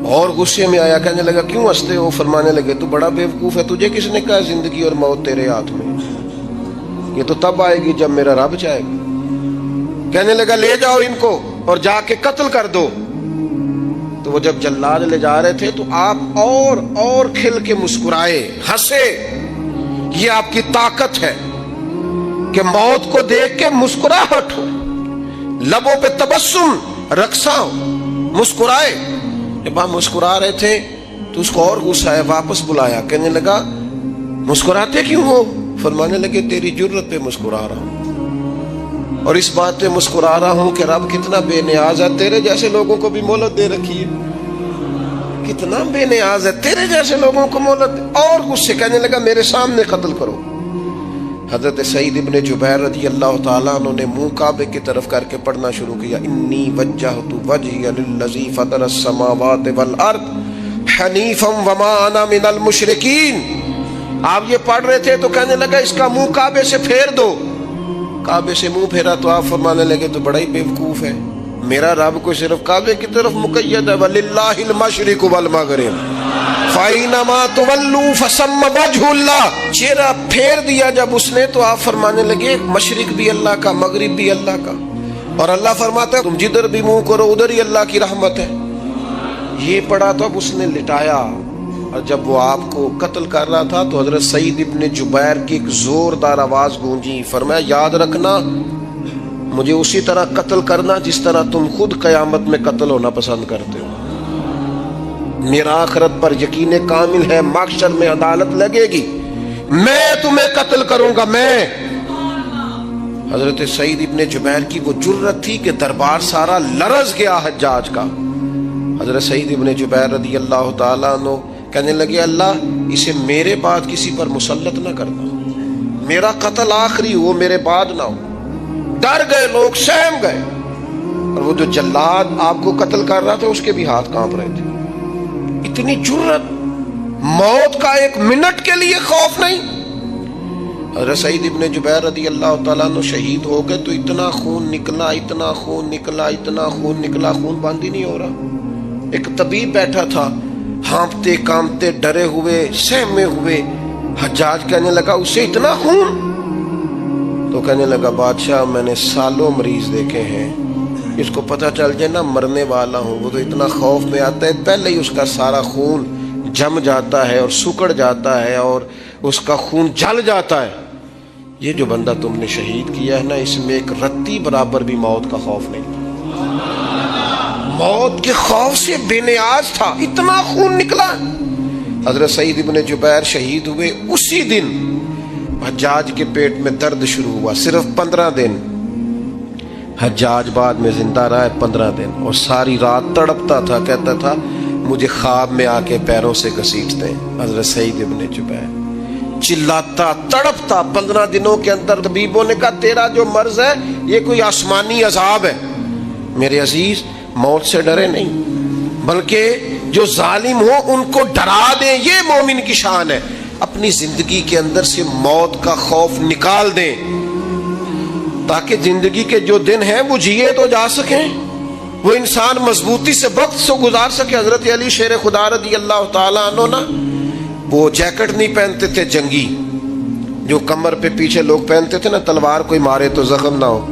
اور غصے میں آیا. کہنے لگا کیوں ہنستے ہو؟ فرمانے لگے تو بڑا بیوقوف ہے، تجھے کس نے کہا زندگی اور موت تیرے ہاتھ میں. یہ تو تب آئے گی جب میرا رب چاہے گا. کہنے لگا لے جاؤ ان کو اور جا کے قتل کر دو. تو وہ جب جلاد لے جا رہے تھے تو آپ اور کھل کے مسکرائے, ہنسے. یہ آپ کی طاقت ہے کہ موت کو دیکھ کے مسکراہٹ ہو, لبوں پہ تبسم رقصہ ہو, مسکرائے. جب آپ مسکرا رہے تھے تو اس کو اور غصہ آیا, واپس بلایا. کہنے لگا مسکراتے کیوں ہو؟ فرمانے لگے تیری جرت پہ مسکرا رہا ہوں, اور اس بات پہ مسکرا رہا ہوں کہ رب کتنا بے نیاز ہے, تیرے جیسے لوگوں کو بھی مہلت دے رکھی ہے. کتنا بے نیاز ہے, تیرے جیسے لوگوں کو مہلت. اور غصے, کہنے لگا میرے سامنے قتل کرو. حضرت سعید ابن جبیر رضی اللہ تعالیٰ عنہ نے منہ کعبے کی طرف کر کے پڑھنا شروع کیا, انی وجہت وجہی للذی فطر السماوات والارض حنیفا وما انا من المشرکین. آپ یہ پڑھ رہے تھے تو کہنے لگا اس کا منہ کعبے سے پھیر دو. کعبے سے منہ پھیرا تو آپ فرمانے لگے تو بڑا ہی بیوقوف ہے, میرا رب کو صرف کعبے کی طرف مقید ہے, وَلِلَّهِ الْمَشْرِقُ وَالْمَغْرِبُ فَأَيْنَمَا تُوَلُّوا فَثَمَّ وَجْهُ اللَّهِ. چہرہ پھیر دیا جب اس نے تو آپ فرمانے لگے مشرق بھی اللہ کا, مغرب بھی اللہ کا, اور اللہ فرماتا ہے تم جدھر بھی منہ کرو ادھر ہی اللہ کی رحمت ہے. یہ پڑھا تو اب اس نے لٹایا, اور جب وہ آپ کو قتل کر رہا تھا تو حضرت سعید ابن جبیر کی ایک زوردار آواز گونجی. فرمایا یاد رکھنا مجھے اسی طرح قتل کرنا جس طرح تم خود قیامت میں قتل ہونا پسند کرتے ہو. میرا آخرت پر یقین کامل ہے, محشر میں عدالت لگے گی, میں تمہیں قتل کروں گا میں. حضرت سعید ابن جبیر کی وہ جرت تھی کہ دربار سارا لرز گیا حجاج کا. حضرت سعید ابن جبیر رضی اللہ تعالیٰ عنہ کہنے لگے اللہ اسے میرے بعد کسی پر مسلط نہ کرنا, میرا قتل آخری ہو, میرے بعد نہ ہو. ڈر گئے لوگ, سہم گئے, اور وہ جو جلاد آپ کو قتل کر رہا تھا اس کے بھی ہاتھ کانپ رہے تھے. اتنی جرت, موت کا ایک منٹ کے لیے خوف نہیں. حضرت سعید ابن جبیر رضی اللہ تعالیٰ عنہ شہید ہو گئے تو اتنا خون نکلا, اتنا خون نکلا, اتنا خون نکلا, خون بند ہی نہیں ہو رہا. ایک طبیب بیٹھا تھا, ہانپتے کامتے ڈرے ہوئے سہمے ہوئے. حجاج کہنے لگا اسے اتنا خون؟ تو کہنے لگا بادشاہ میں نے سالوں مریض دیکھے ہیں, اس کو پتہ چل جائے نا مرنے والا ہوں وہ تو اتنا خوف میں آتا ہے پہلے ہی اس کا سارا خون جم جاتا ہے اور سکڑ جاتا ہے اور اس کا خون جل جاتا ہے. یہ جو بندہ تم نے شہید کیا ہے نا اس میں ایک رتی برابر بھی موت کا خوف نہیں تھا, موت کے خوف سے بے نیاز تھا, اتنا خون نکلا. حضرت سعید ابن جبیر شہید ہوئے اسی دن حجاج کے پیٹ میں درد شروع ہوا, صرف 15 دن. حجاج بعد میں زندہ رہا ہے 15 دن, اور ساری رات تڑپتا تھا, کہتا تھا مجھے خواب میں آ کے پیروں سے گھسیٹتے ہیں. حضرت سعید ابن جبیر چلاتا تڑپتا 15 دنوں کے اندر. طبیبوں نے کہا تیرا جو مرض ہے یہ کوئی آسمانی عذاب ہے. میرے عزیز موت سے ڈرے نہیں بلکہ جو ظالم ہو ان کو ڈرا دیں, یہ مومن کی شان ہے. اپنی زندگی کے اندر سے موت کا خوف نکال دیں تاکہ زندگی کے جو دن ہیں وہ جیے تو جا سکیں, وہ انسان مضبوطی سے وقت سے گزار سکے. حضرت علی شیر خدا رضی اللہ تعالیٰ عنہ نا وہ جیکٹ نہیں پہنتے تھے جنگی, جو کمر پہ پیچھے لوگ پہنتے تھے نا, تلوار کوئی مارے تو زخم نہ ہو.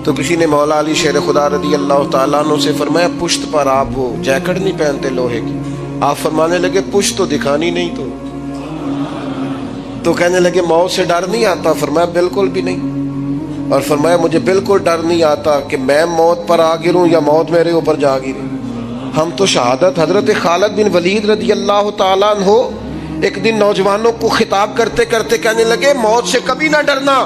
تو کسی نے مولا علی شیر خدا رضی اللہ تعالیٰ عنہ سے فرمایا پشت پر آپ وہ جیکٹ نہیں پہنتے لوہے کی؟ آپ فرمانے لگے پشت تو دکھانی نہیں. تو کہنے لگے موت سے ڈر نہیں آتا؟ فرمایا بالکل بھی نہیں. اور فرمایا مجھے بالکل ڈر نہیں آتا کہ میں موت پر آ گروں یا موت میرے اوپر جا گرے. ہم تو شہادت. حضرت خالد بن ولید رضی اللہ تعالیٰ عنہ ایک دن نوجوانوں کو خطاب کرتے کرتے کہنے لگے موت سے کبھی نہ ڈرنا,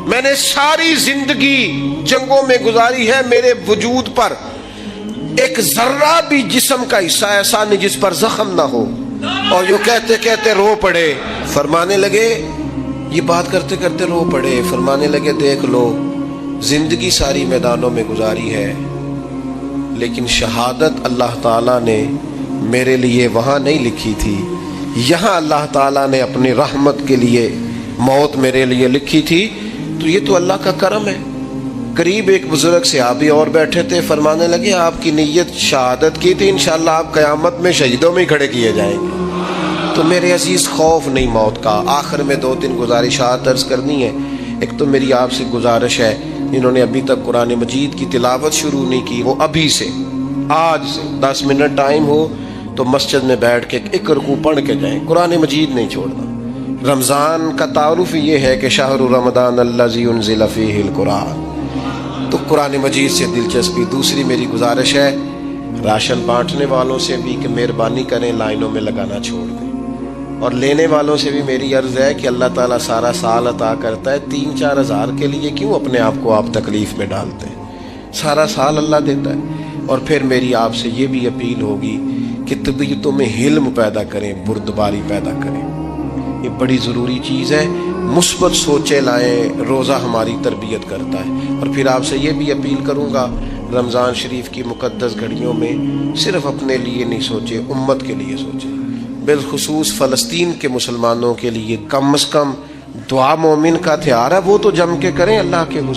میں نے ساری زندگی جنگوں میں گزاری ہے, میرے وجود پر ایک ذرہ بھی جسم کا حصہ ایسا نہیں جس پر زخم نہ ہو. اور جو کہتے کہتے رو پڑے. فرمانے لگے یہ بات کرتے کرتے رو پڑے. فرمانے لگے دیکھ لو زندگی ساری میدانوں میں گزاری ہے لیکن شہادت اللہ تعالیٰ نے میرے لیے وہاں نہیں لکھی تھی, یہاں اللہ تعالیٰ نے اپنی رحمت کے لیے موت میرے لیے لکھی تھی. تو یہ تو اللہ کا کرم ہے. قریب ایک بزرگ صحابی اور بیٹھے تھے, فرمانے لگے آپ کی نیت شہادت کی تھی, انشاءاللہ آپ قیامت میں شہیدوں میں ہی کھڑے کیے جائیں گے. تو میرے عزیز خوف نہیں موت کا۔ آخر میں 2-3 گزارشات عرض کرنی ہے۔ ایک تو میری آپ سے گزارش ہے، جنہوں نے ابھی تک قرآن مجید کی تلاوت شروع نہیں کی، وہ ابھی سے، آج سے 10 منٹ ٹائم ہو تو مسجد میں بیٹھ کے ایک رکوع پڑھ کے جائیں، قرآن مجید نہیں چھوڑنا۔ رمضان کا تعارف یہ ہے کہ شہر رمضان الذی انزل فیہ القرآن، تو قرآن مجید سے دلچسپی۔ دوسری میری گزارش ہے راشن بانٹنے والوں سے بھی کہ مہربانی کریں لائنوں میں لگانا چھوڑ دیں، اور لینے والوں سے بھی میری عرض ہے کہ اللہ تعالیٰ سارا سال عطا کرتا ہے، 3-4 ہزار کے لیے کیوں اپنے آپ کو آپ تکلیف میں ڈالتے ہیں؟ سارا سال اللہ دیتا ہے۔ اور پھر میری آپ سے یہ بھی اپیل ہوگی کہ طبیعتوں میں حلم پیدا کریں، بردباری پیدا کریں، یہ بڑی ضروری چیز ہے۔ مثبت سوچیں لائیں، روزہ ہماری تربیت کرتا ہے۔ اور پھر آپ سے یہ بھی اپیل کروں گا، رمضان شریف کی مقدس گھڑیوں میں صرف اپنے لیے نہیں سوچیں، امت کے لیے سوچیں، بالخصوص فلسطین کے مسلمانوں کے لیے۔ کم از کم دعا مومن کا ہتھیار ہے، وہ تو جم کے کریں اللہ کے حضور۔